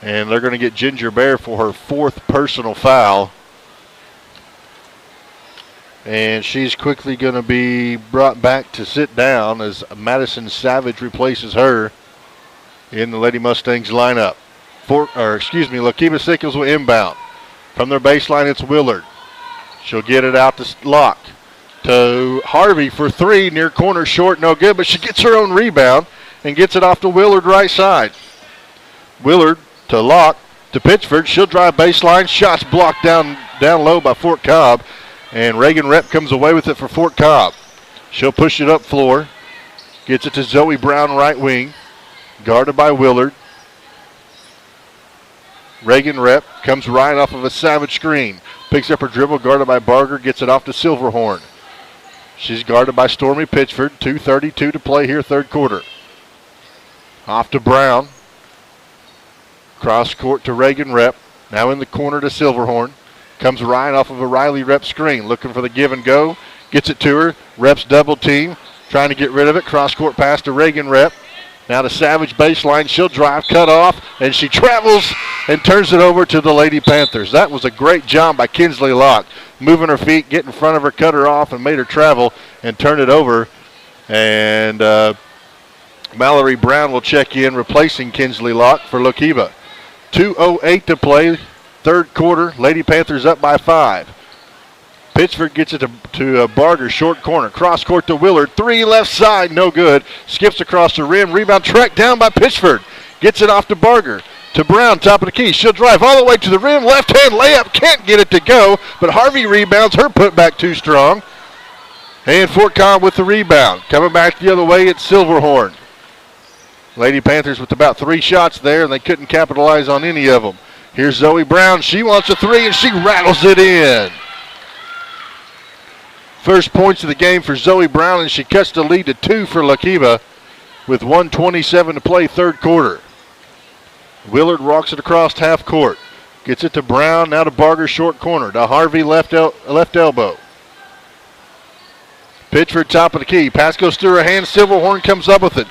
A: and they're going to get Ginger Bear for her fourth personal foul. And she's quickly going to be brought back to sit down as Madison Savage replaces her in the Lady Mustangs lineup. Lookeba Sickles will inbound. From their baseline, it's Willard. She'll get it out to Locke. To Harvey for three, near corner, short, no good, but she gets her own rebound and gets it off to Willard right side. Willard to Locke to Pitchford. She'll drive baseline. Shots blocked down low by Fort Cobb. And Reagan Rep comes away with it for Fort Cobb. She'll push it up floor. Gets it to Zoe Brown, right wing. Guarded by Willard. Reagan Rep comes right off of a Savage screen. Picks up her dribble, guarded by Barger. Gets it off to Silverhorn. She's guarded by Stormy Pitchford. 2:32 to play here, third quarter. Off to Brown. Cross court to Reagan Rep. Now in the corner to Silverhorn. Comes right off of a Riley Rep screen. Looking for the give and go. Gets it to her. Rep's double team. Trying to get rid of it. Cross court pass to Reagan Rep. Now to Savage baseline. She'll drive, cut off, and she travels and turns it over to the Lady Panthers. That was a great job by Kinsley Locke. Moving her feet, get in front of her, cut her off, and made her travel and turn it over. And Mallory Brown will check in, replacing Kinsley Locke for Lookeba. 2:08 to play, third quarter. Lady Panthers up by 5. Pitchford gets it to Barger, short corner. Cross court to Willard. Three left side, no good. Skips across the rim. Rebound tracked down by Pitchford. Gets it off to Barger. To Brown, top of the key. She'll drive all the way to the rim. Left hand layup. Can't get it to go. But Harvey rebounds. Her putback too strong. And Fort Cobb with the rebound. Coming back the other way, it's Silverhorn. Lady Panthers with about 3 shots there, and they couldn't capitalize on any of them. Here's Zoe Brown. She wants a 3, and she rattles it in. First points of the game for Zoe Brown, and she cuts the lead to 2 for Lookeba with 1:27 to play, third quarter. Willard walks it across half court. Gets it to Brown, now to Barger, short corner. To Harvey, left elbow. Pitchford, top of the key. Pass goes through her hand. Silverhorn comes up with it.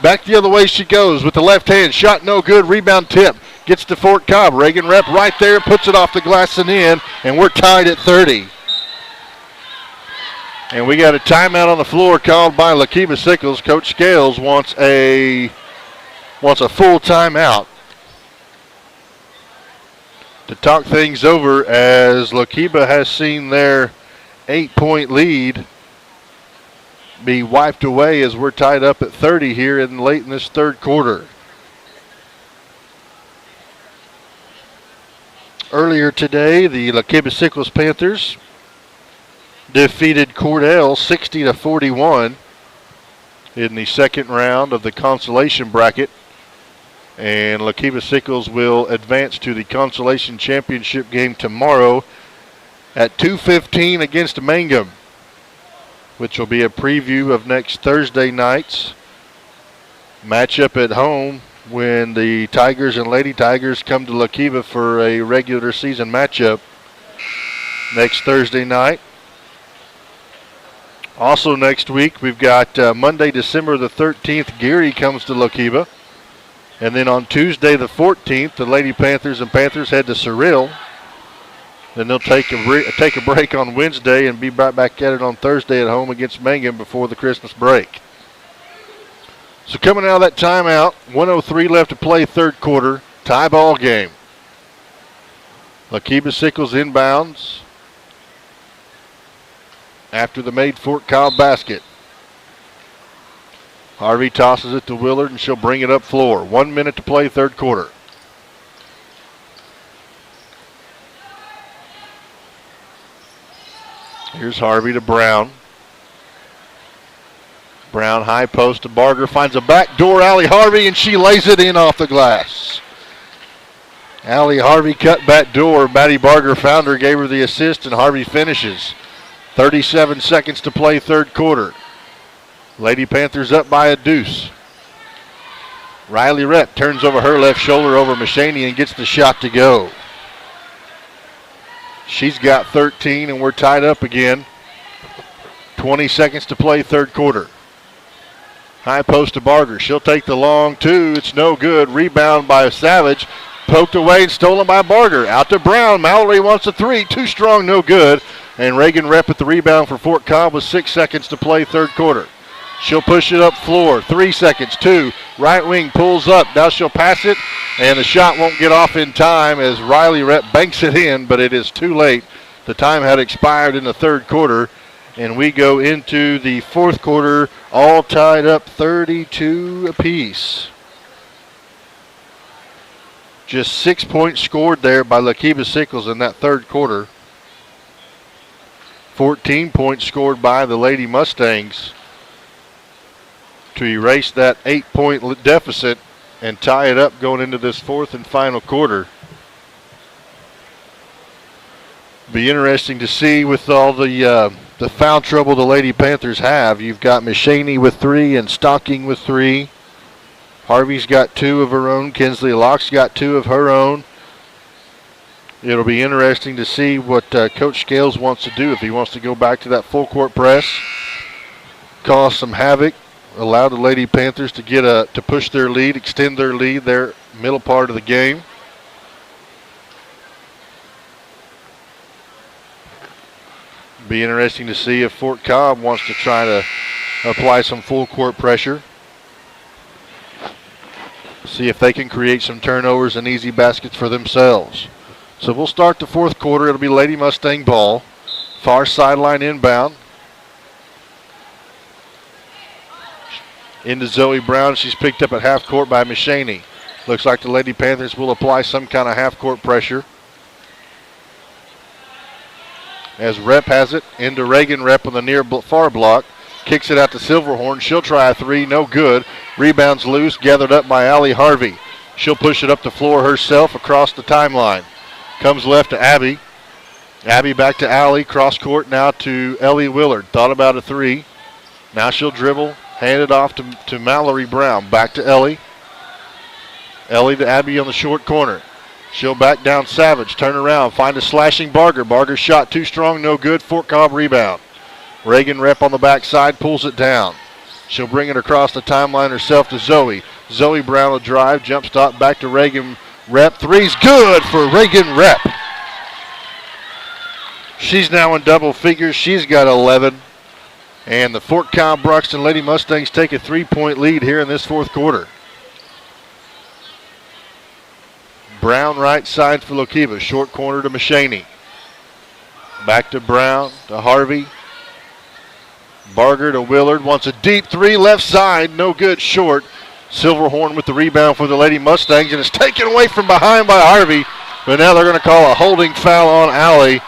A: Back the other way she goes with the left hand. Shot no good. Rebound tip. Gets to Fort Cobb. Reagan Rep right there. Puts it off the glass and in. And we're tied at 30. And we got a timeout on the floor called by Lookeba Sickles. Coach Scales wants a full timeout to talk things over as Lookeba has seen their 8-point lead be wiped away as we're tied up at 30 here late in this third quarter. Earlier today, the Lookeba Sickles Panthers defeated Cordell 60-41 in the second round of the consolation bracket. And Lookeba Sickles will advance to the consolation championship game tomorrow at 2:15 against Mangum, which will be a preview of next Thursday night's matchup at home when the Tigers and Lady Tigers come to Lookeba for a regular season matchup next Thursday night. Also next week, we've got Monday, December the 13th, Geary comes to Lookeba. And then on Tuesday the 14th, the Lady Panthers and Panthers head to Surreal. Then they'll take a break on Wednesday and be right back at it on Thursday at home against Mangum before the Christmas break. So coming out of that timeout, 1:03 left to play, third quarter, tie ball game. Lookeba Sickles inbounds after the made Fort Cobb basket. Harvey tosses it to Willard, and she'll bring it up floor. 1 minute to play, third quarter. Here's Harvey to Brown. Brown high post to Barger, finds a backdoor Allie Harvey, and she lays it in off the glass. Allie Harvey cut back door. Maddie Barger found her, gave her the assist, and Harvey finishes. 37 seconds to play, third quarter. Lady Panthers up by a deuce. Riley Rep turns over her left shoulder over Machaney and gets the shot to go. She's got 13, and we're tied up again. 20 seconds to play, third quarter. High post to Barger. She'll take the long two. It's no good. Rebound by Savage. Poked away and stolen by Barger. Out to Brown. Mallory wants a three. Too strong, no good. And Reagan Rep at the rebound for Fort Cobb with 6 seconds to play, third quarter. She'll push it up floor. 3 seconds. 2. Right wing pulls up. Now she'll pass it. And the shot won't get off in time as Riley Rep banks it in, but it is too late. The time had expired in the third quarter. And we go into the fourth quarter, all tied up 32 apiece. Just 6 points scored there by Lookeba Sickles in that third quarter. 14 points scored by the Lady Mustangs to erase that 8-point deficit and tie it up going into this fourth and final quarter. Be interesting to see with all the foul trouble the Lady Panthers have. You've got Machaney with 3 and Stocking with 3. Harvey's got 2 of her own. Kinsley Locke's got 2 of her own. It'll be interesting to see what Coach Scales wants to do, if he wants to go back to that full court press, cause some havoc, allow the Lady Panthers to get to push their lead, extend their lead their middle part of the game. Be interesting to see if Fort Cobb wants to try to apply some full court pressure. See if they can create some turnovers and easy baskets for themselves. So we'll start the fourth quarter. It'll be Lady Mustang ball. Far sideline inbound. Into Zoe Brown. She's picked up at half court by Machaney. Looks like the Lady Panthers will apply some kind of half court pressure. As Rep has it, into Reagan Rep on the near far block. Kicks it out to Silverhorn. She'll try a three, no good. Rebounds loose, gathered up by Allie Harvey. She'll push it up the floor herself across the timeline. Comes left to Abby. Abby back to Allie, cross court now to Ellie Willard. Thought about a three. Now she'll dribble, hand it off to Mallory Brown. Back to Ellie. Ellie to Abby on the short corner. She'll back down Savage, turn around, find a slashing Barger. Barger's shot too strong, no good. Fort Cobb rebound. Reagan Rep on the backside, pulls it down. She'll bring it across the timeline herself to Zoe. Zoe Brown will drive, jump stop, back to Reagan Rep. Three's good for Reagan Rep. She's now in double figures. She's got 11. And the Fort Cobb Broxton Lady Mustangs take a 3-point lead here in this fourth quarter. Brown right side for Lookeba. Short corner to Machaney. Back to Brown, to Harvey. Barger to Willard. Wants a deep three left side. No good, short. Silverhorn with the rebound for the Lady Mustangs. And it's taken away from behind by Harvey. But now they're going to call a holding foul on Allie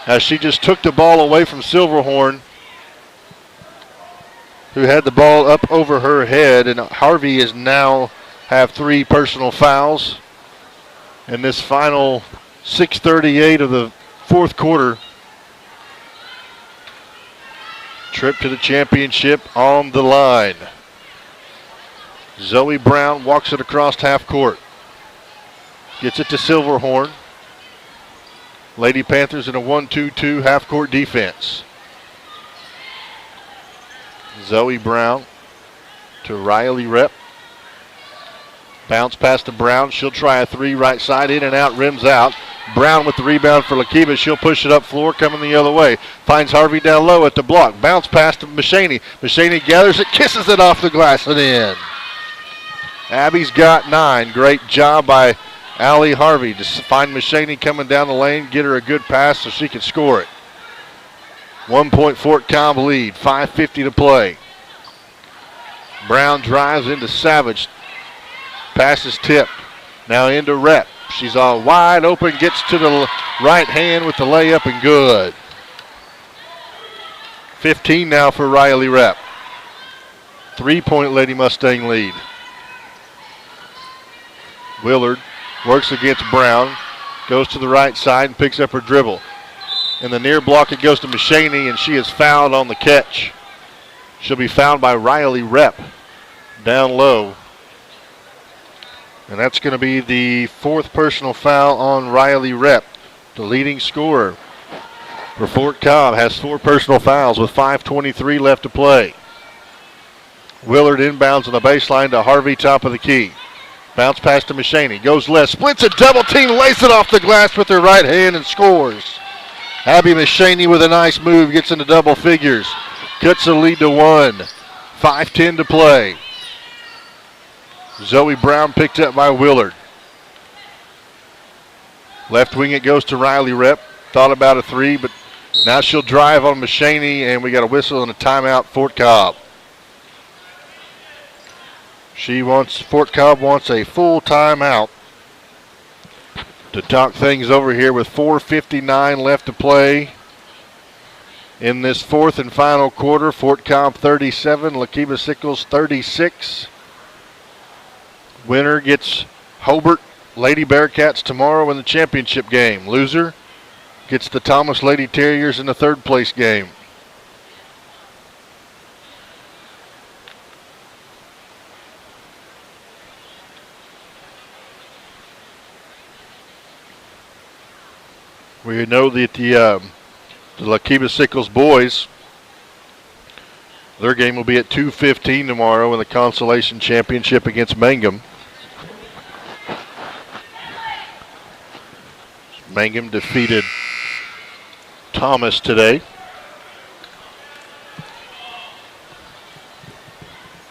A: as she just took the ball away from Silverhorn, who had the ball up over her head. And Harvey is now have 3 personal fouls in this final 6:38 of the fourth quarter. Trip to the championship on the line. Zoe Brown walks it across half court. Gets it to Silverhorn. Lady Panthers in a 1-2-2 half court defense. Zoe Brown to Riley Rep. Bounce past to Brown. She'll try a 3 right side, in and out, rims out. Brown with the rebound for Lookeba. She'll push it up floor, coming the other way. Finds Harvey down low at the block. Bounce pass to Mashaney. Mashaney gathers it, kisses it off the glass and in. Abby's got 9. Great job by Allie Harvey to find Mashaney coming down the lane, get her a good pass so she can score it. 1-point Fort Cobb lead, 5:50 to play. Brown drives into Savage. Pass is tipped. Now into Rep. She's all wide open, gets to the right hand with the layup and good. 15 now for Riley Rep. 3-point Lady Mustang lead. Willard works against Brown, goes to the right side and picks up her dribble. In the near block, it goes to Mashaney, and she is fouled on the catch. She'll be fouled by Riley Rep down low. And that's going to be the 4th personal foul on Riley Rep, the leading scorer for Fort Cobb. Has 4 personal fouls with 5:23 left to play. Willard inbounds on the baseline to Harvey, top of the key. Bounce pass to Mashaney. Goes left, splits a double team, lays it off the glass with her right hand and scores. Abby Mashaney with a nice move, gets into double figures. Cuts the lead to 1. 5:10 to play. Zoe Brown picked up by Willard. Left wing it goes to Riley Rep. Thought about a 3, but now she'll drive on Mashaney, and we got a whistle and a timeout, Fort Cobb. Fort Cobb wants a full timeout to talk things over here with 4:59 left to play in this 4th and final quarter. Fort Cobb 37, Lookeba Sickles 36. Winner gets Hobart Lady Bearcats tomorrow in the championship game. Loser gets the Thomas Lady Terriers in the 3rd place game. We know that the Lookeba Sickles boys, their game will be at 2:15 tomorrow in the consolation championship against Mangum. Mangum defeated Thomas today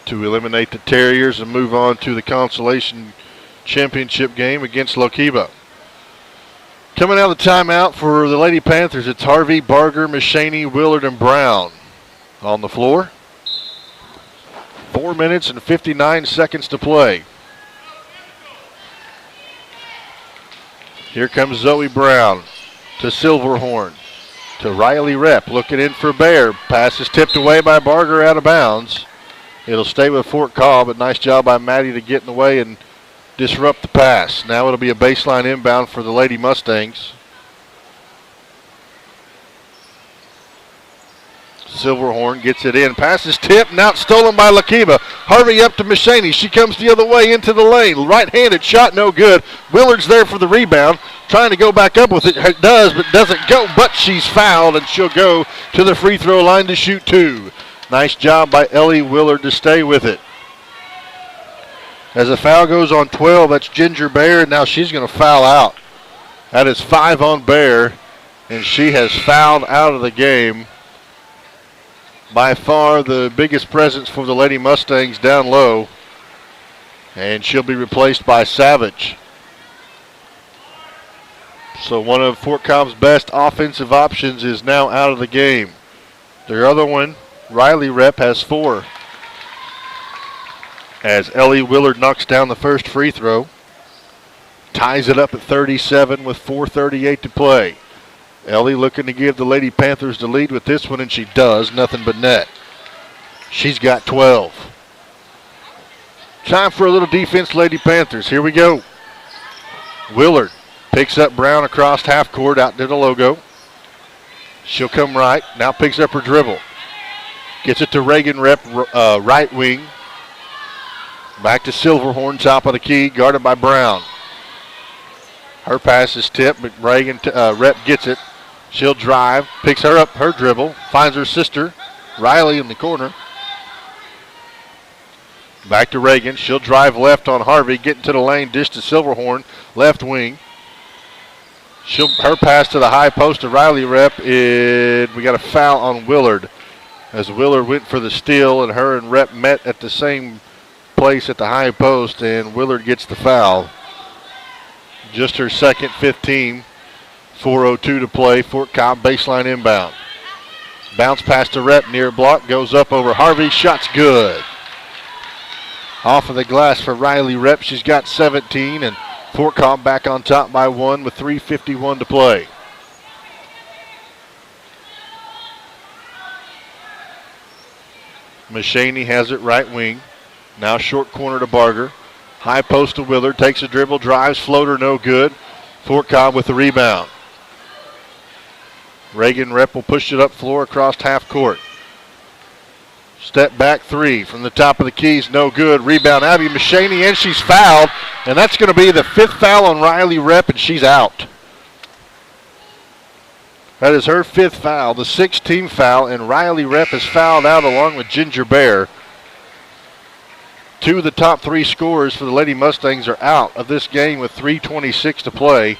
A: to eliminate the Terriers and move on to the consolation championship game against Lookeba. Coming out of the timeout for the Lady Panthers, it's Harvey, Barger, Mashaney, Willard, and Brown on the floor. 4 minutes and 59 seconds to play. Here comes Zoe Brown to Silverhorn, to Riley Rep, looking in for Bear. Pass is tipped away by Barger out of bounds. It'll stay with Fort Cobb, but nice job by Maddie to get in the way and disrupt the pass. Now it'll be a baseline inbound for the Lady Mustangs. Silverhorn gets it in. Pass is tipped, now it's stolen by Lookeba. Harvey up to Mashaney. She comes the other way into the lane. Right-handed shot, no good. Willard's there for the rebound. Trying to go back up with it. It does, but doesn't go. But she's fouled, and she'll go to the free throw line to shoot 2. Nice job by Ellie Willard to stay with it. As a foul goes on 12, that's Ginger Bear, and now she's going to foul out. That is 5 on Bear, and she has fouled out of the game. By far the biggest presence for the Lady Mustangs down low, and she'll be replaced by Savage. So one of Fort Cobb's best offensive options is now out of the game. Their other one, Riley Rep, has 4. As Ellie Willard knocks down the first free throw. ties it up at 37 with 4:38 to play. Ellie looking to give the Lady Panthers the lead with this one, and she does. Nothing but net. She's got 12. Time for a little defense, Lady Panthers. Here we go. Willard picks up Brown across half court out to the logo. She'll come right. Now picks up her dribble. Gets it to Reagan Rep, right wing. Back to Silverhorn, top of the key, guarded by Brown. Her pass is tipped, but Reagan Rep gets it. She'll drive, picks her up, her dribble, finds her sister, Riley, in the corner. Back to Reagan. She'll drive left on Harvey, get into the lane, dish to Silverhorn, left wing. Her pass to the high post to Riley Rep, and we got a foul on Willard as Willard went for the steal, and her and Rep met at the same place at the high post, and Willard gets the foul. Just her second, 15. 4:02 to play. Fort Cobb baseline inbound. Bounce pass to Rep, near block, goes up over Harvey. Shot's good. Off of the glass for Riley Rep. She's got 17, and Fort Cobb back on top by 1 with 3:51 to play. Mashaney has it right wing. Now short corner to Barger. High post to Willard. Takes a dribble, drives, floater, no good. Fort Cobb with the rebound. Reagan Rep will push it up floor across half court. Step back three from the top of the keys, no good. Rebound, Abby Mashaney, and she's fouled. And that's going to be the 5th foul on Riley Rep, and she's out. That is her 5th foul, the 6th team foul, and Riley Rep is fouled out along with Ginger Bear. 2 of the top 3 scorers for the Lady Mustangs are out of this game with 3:26 to play.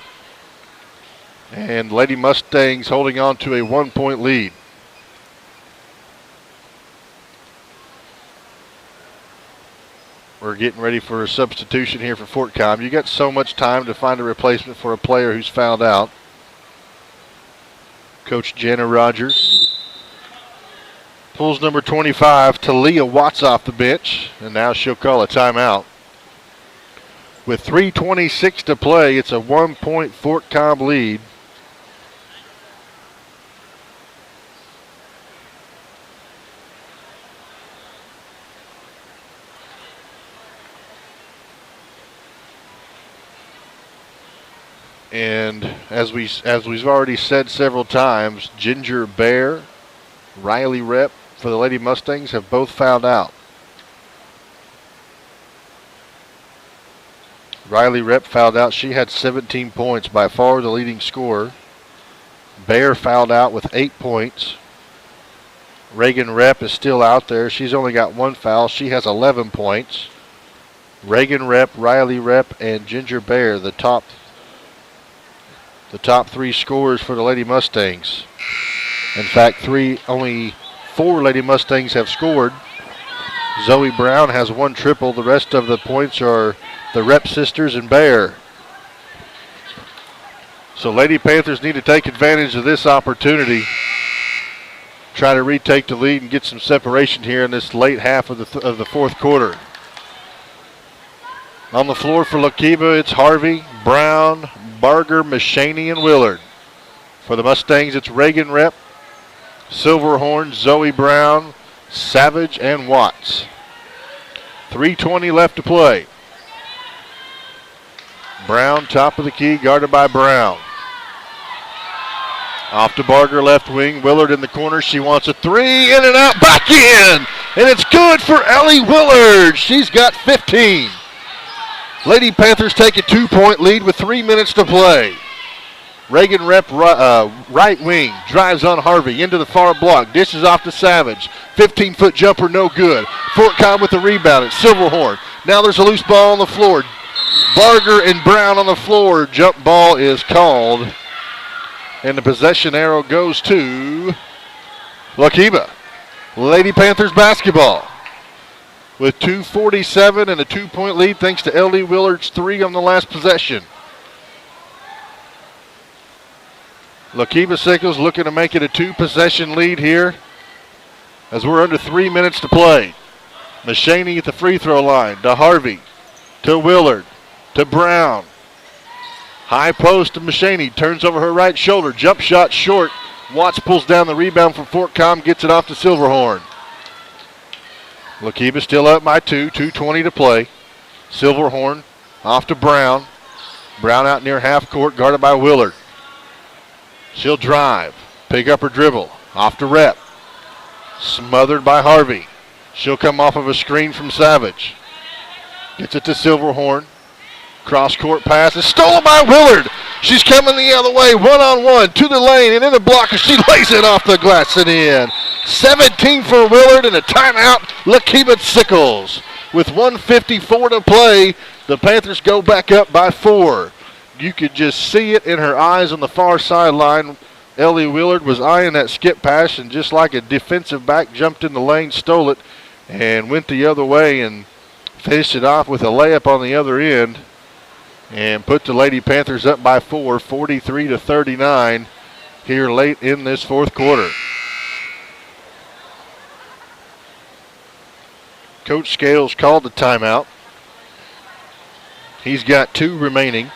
A: And Lady Mustangs holding on to a 1-point lead. We're getting ready for a substitution here for Fort Cobb. You got so much time to find a replacement for a player who's fouled out. Coach Jenna Rogers pulls number 25, Talia Watts, off the bench, and now she'll call a timeout. With 3:26 to play, it's a 1-point Fort Cobb lead. And as we've already said several times, Ginger Bear, Riley Rep for the Lady Mustangs have both fouled out. Riley Rep fouled out. She had 17 points, by far the leading scorer. Bear fouled out with 8 points. Reagan Rep is still out there. She's only got 1 foul. She has 11 points. Reagan Rep, Riley Rep, and Ginger Bear, the top 3 scorers for the Lady Mustangs. In fact, only 4 Lady Mustangs have scored. Zoe Brown has 1 triple. The rest of the points are the Rep sisters and Bear. So Lady Panthers need to take advantage of this opportunity. Try to retake the lead and get some separation here in this late half of the fourth quarter. On the floor for Lookeba, it's Harvey, Brown, Barger, Mashaney, and Willard. For the Mustangs, it's Reagan Rep, Silverhorn, Zoe Brown, Savage, and Watts. 3:20 left to play. Brown, top of the key, guarded by Brown. Off to Barger, left wing. Willard in the corner. She wants a 3, in and out, back in! And it's good for Ellie Willard. She's got 15. Lady Panthers take a 2-point lead with 3 minutes to play. Reagan Rep, right wing, drives on Harvey into the far block, dishes off to Savage. 15-foot jumper, no good. Fort Cobb with the rebound. It's Silverhorn. Now there's a loose ball on the floor. Barger and Brown on the floor. Jump ball is called. And the possession arrow goes to Lookeba. Lady Panthers basketball. With 2:47 and a 2-point lead thanks to L.D. Willard's 3 on the last possession. Lookeba Sickles looking to make it a 2-possession lead here as we're under 3 minutes to play. Mashaney at the free throw line to Harvey, to Willard, to Brown. High post to Machaney. Turns over her right shoulder. Jump shot short. Watts pulls down the rebound from Fort Cobb. Gets it off to Silverhorn. Lookeba still up by 2. 2:20 to play. Silverhorn off to Brown. Brown out near half court, guarded by Willard. She'll drive. Pick up her dribble. Off to Rep. Smothered by Harvey. She'll come off of a screen from Savage. Gets it to Silverhorn. Cross court pass is stolen by Willard. She's coming the other way, one-on-one to the lane and in the blocker. She lays it off the glass and in. 17 for Willard and a timeout. Lookeba Sickles. With 1:54 to play, the Panthers go back up by 4. You could just see it in her eyes on the far sideline. Ellie Willard was eyeing that skip pass and just like a defensive back jumped in the lane, stole it, and went the other way and finished it off with a layup on the other end and put the Lady Panthers up by 4, 43-39 here late in this fourth quarter. Coach Scales called the timeout. He's got 2 remaining.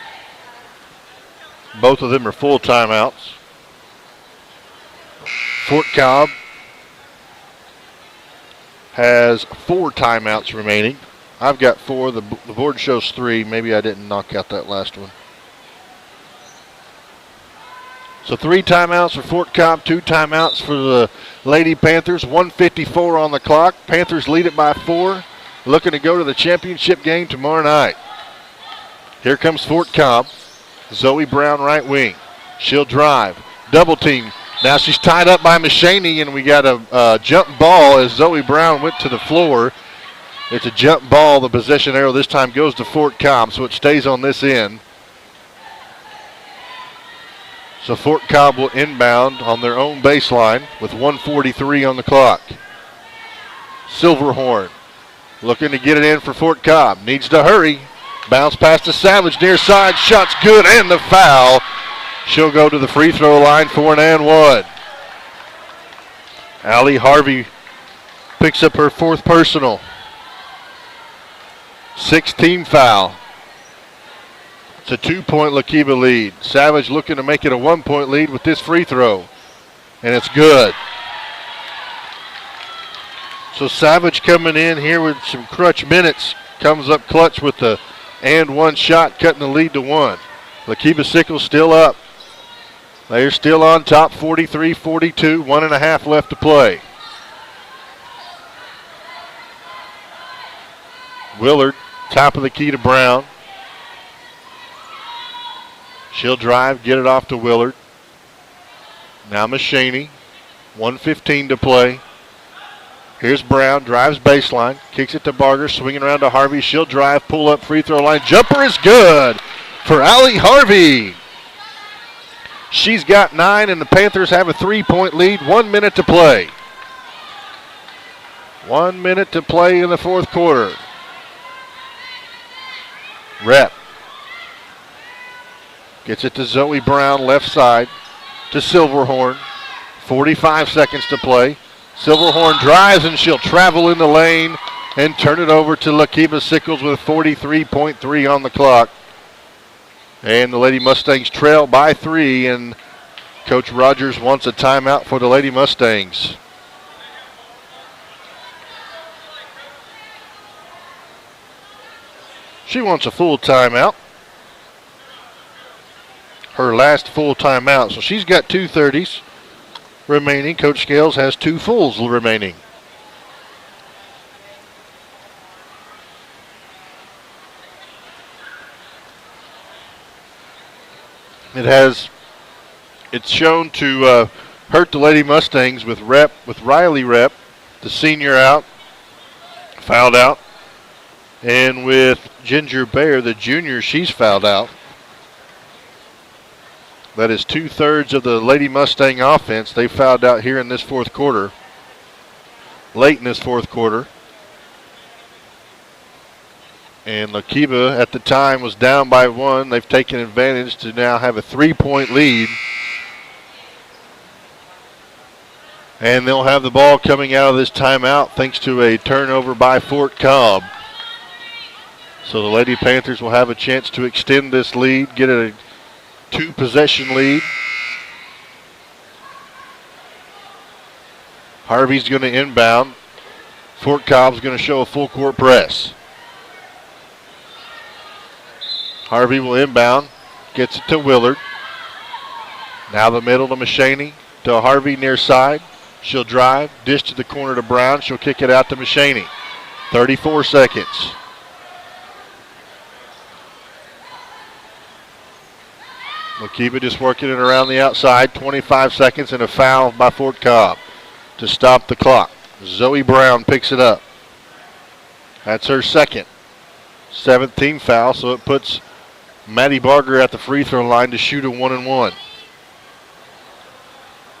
A: Both of them are full timeouts. Fort Cobb has 4 timeouts remaining. I've got 4. The board shows 3. Maybe I didn't knock out that last one. So 3 timeouts for Fort Cobb, 2 timeouts for the Lady Panthers. 1:54 on the clock. Panthers lead it by 4. Looking to go to the championship game tomorrow night. Here comes Fort Cobb. Zoe Brown right wing. She'll drive. Double team. Now she's tied up by Machaney, and we got a jump ball as Zoe Brown went to the floor. It's a jump ball. The possession arrow this time goes to Fort Cobb, so it stays on this end. So Fort Cobb will inbound on their own baseline with 1:43 on the clock. Silverhorn looking to get it in for Fort Cobb. Needs to hurry. Bounce pass to Savage near side. Shot's good and the foul. She'll go to the free throw line for an and one. Allie Harvey picks up her 4th personal. 6th team foul. It's a 2-point Lookeba lead. Savage looking to make it a 1-point lead with this free throw. And it's good. So Savage coming in here with some crutch minutes. Comes up clutch with the and one shot, cutting the lead to 1. Lookeba Sickles still up. They're still on top, 43-42. 1.5 left to play. Willard, top of the key to Brown. She'll drive, get it off to Willard. Now Machaney, 1:15 to play. Here's Brown, drives baseline, kicks it to Barger, swinging around to Harvey. She'll drive, pull up, free throw line. Jumper is good for Allie Harvey. She's got 9, and the Panthers have a 3-point lead. 1 minute to play. 1 minute to play in the fourth quarter. Rep gets it to Zoe Brown, left side to Silverhorn. 45 seconds to play. Silverhorn drives, and she'll travel in the lane and turn it over to Lookeba Sickles with 43.3 on the clock. And the Lady Mustangs trail by 3, and Coach Rogers wants a timeout for the Lady Mustangs. She wants a full timeout. Her last full timeout. So she's got 2 30s remaining. Coach Scales has 2 fulls remaining. It's shown to hurt the Lady Mustangs with Riley Rep, the senior out, fouled out. And with Ginger Bear, the junior, she's fouled out. That is 2/3 of the Lady Mustang offense. They fouled out here in this fourth quarter, late in this fourth quarter. And Lookeba at the time was down by 1. They've taken advantage to now have a 3-point lead. And they'll have the ball coming out of this timeout thanks to a turnover by Fort Cobb. So the Lady Panthers will have a chance to extend this lead, get a 2-possession lead. Harvey's going to inbound. Fort Cobb's going to show a full court press. Harvey will inbound. Gets it to Willard. Now the middle to Mahaney. To Harvey near side. She'll drive. Dish to the corner to Brown. She'll kick it out to Mahaney. 34 seconds. Lookeba just working it around the outside. 25 seconds and a foul by Fort Cobb to stop the clock. Zoe Brown picks it up. That's her second. 7th team foul, so it puts Maddie Barger at the free throw line to shoot a 1-and-1.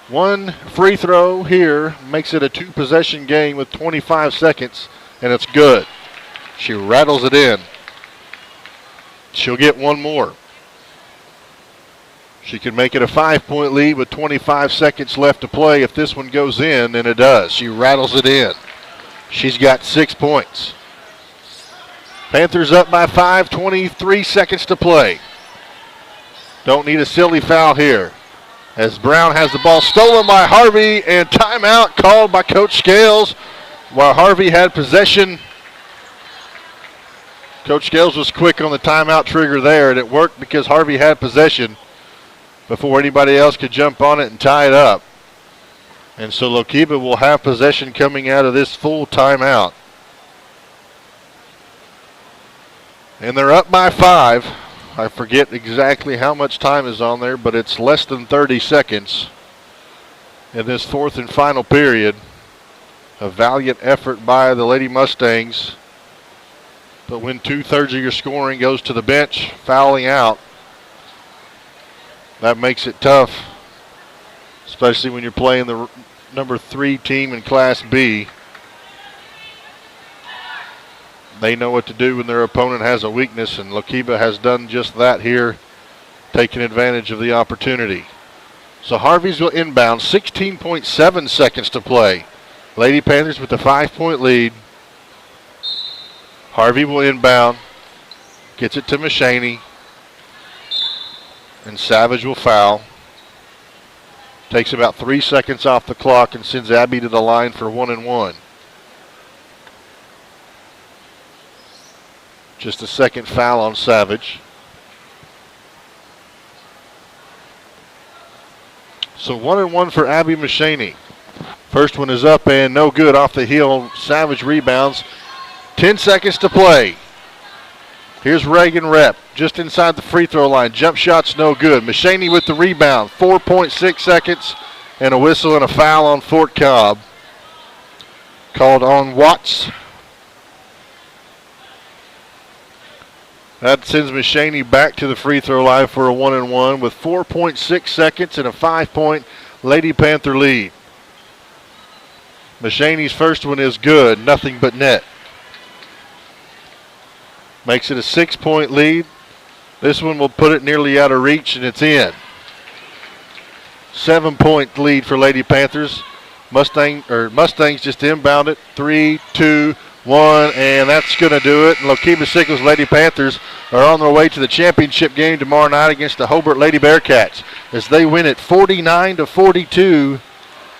A: One free throw here makes it a 2-possession game with 25 seconds, and it's good. She rattles it in. She'll get one more. She can make it a 5-point lead with 25 seconds left to play. If this one goes in, and it does. She rattles it in. She's got 6 points. Panthers up by 5, 23 seconds to play. Don't need a silly foul here. As Brown has the ball stolen by Harvey, and timeout called by Coach Scales while Harvey had possession. Coach Scales was quick on the timeout trigger there, and it worked because Harvey had possession before anybody else could jump on it and tie it up. And so Lookeba will have possession coming out of this full timeout. And they're up by 5. I forget exactly how much time is on there, but it's less than 30 seconds in this 4th and final period. A valiant effort by the Lady Mustangs. But when 2/3 of your scoring goes to the bench, fouling out, that makes it tough, especially when you're playing the number 3 team in Class B. They know what to do when their opponent has a weakness, and Lookeba has done just that here, taking advantage of the opportunity. So Harvey's will inbound, 16.7 seconds to play. Lady Panthers with a 5-point lead. Harvey will inbound, gets it to Mahaney, and Savage will foul. Takes about 3 seconds off the clock and sends Abby to the line for 1-and-1. Just a second foul on Savage. So 1-and-1 for Abby Mahaney. First one is up and no good off the heel. Savage rebounds. 10 seconds to play. Here's Reagan Rep just inside the free throw line. Jump shot's no good. Mahaney with the rebound. 4.6 seconds and a whistle and a foul on Fort Cobb. Called on Watts. That sends Mahaney back to the free throw line for a 1-and-1 with 4.6 seconds and a 5-point Lady Panther lead. Mahaney's first one is good, nothing but net. Makes it a 6-point lead. This one will put it nearly out of reach, and it's in. 7-point lead for Lady Panthers. Mustangs just inbound it. 3, 2, 1, and that's going to do it. And Lookeba Sickles Lady Panthers are on their way to the championship game tomorrow night against the Hobart Lady Bearcats as they win it 49-42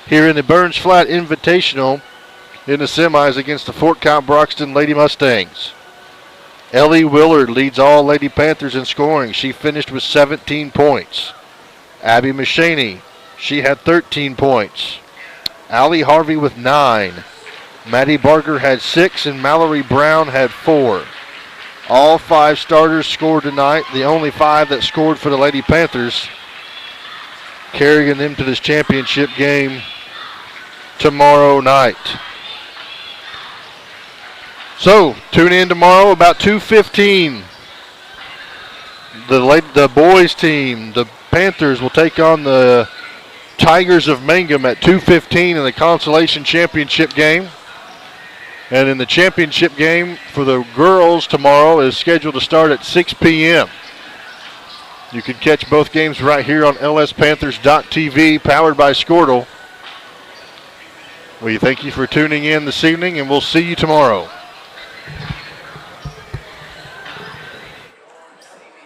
A: here in the Burns Flat Invitational in the semis against the Fort Cobb Broxton Lady Mustangs. Ellie Willard leads all Lady Panthers in scoring. She finished with 17 points. Abby Mahaney, she had 13 points. Allie Harvey with 9. Maddie Barger had 6 and Mallory Brown had 4. All 5 starters scored tonight. The only 5 that scored for the Lady Panthers, carrying them to this championship game tomorrow night. So, tune in tomorrow about 2:15. The boys team, the Panthers, will take on the Tigers of Mangum at 2:15 in the consolation championship game. And in the championship game for the girls tomorrow is scheduled to start at 6 p.m. You can catch both games right here on lspanthers.tv, powered by Squirtle. We thank you for tuning in this evening, and we'll see you tomorrow.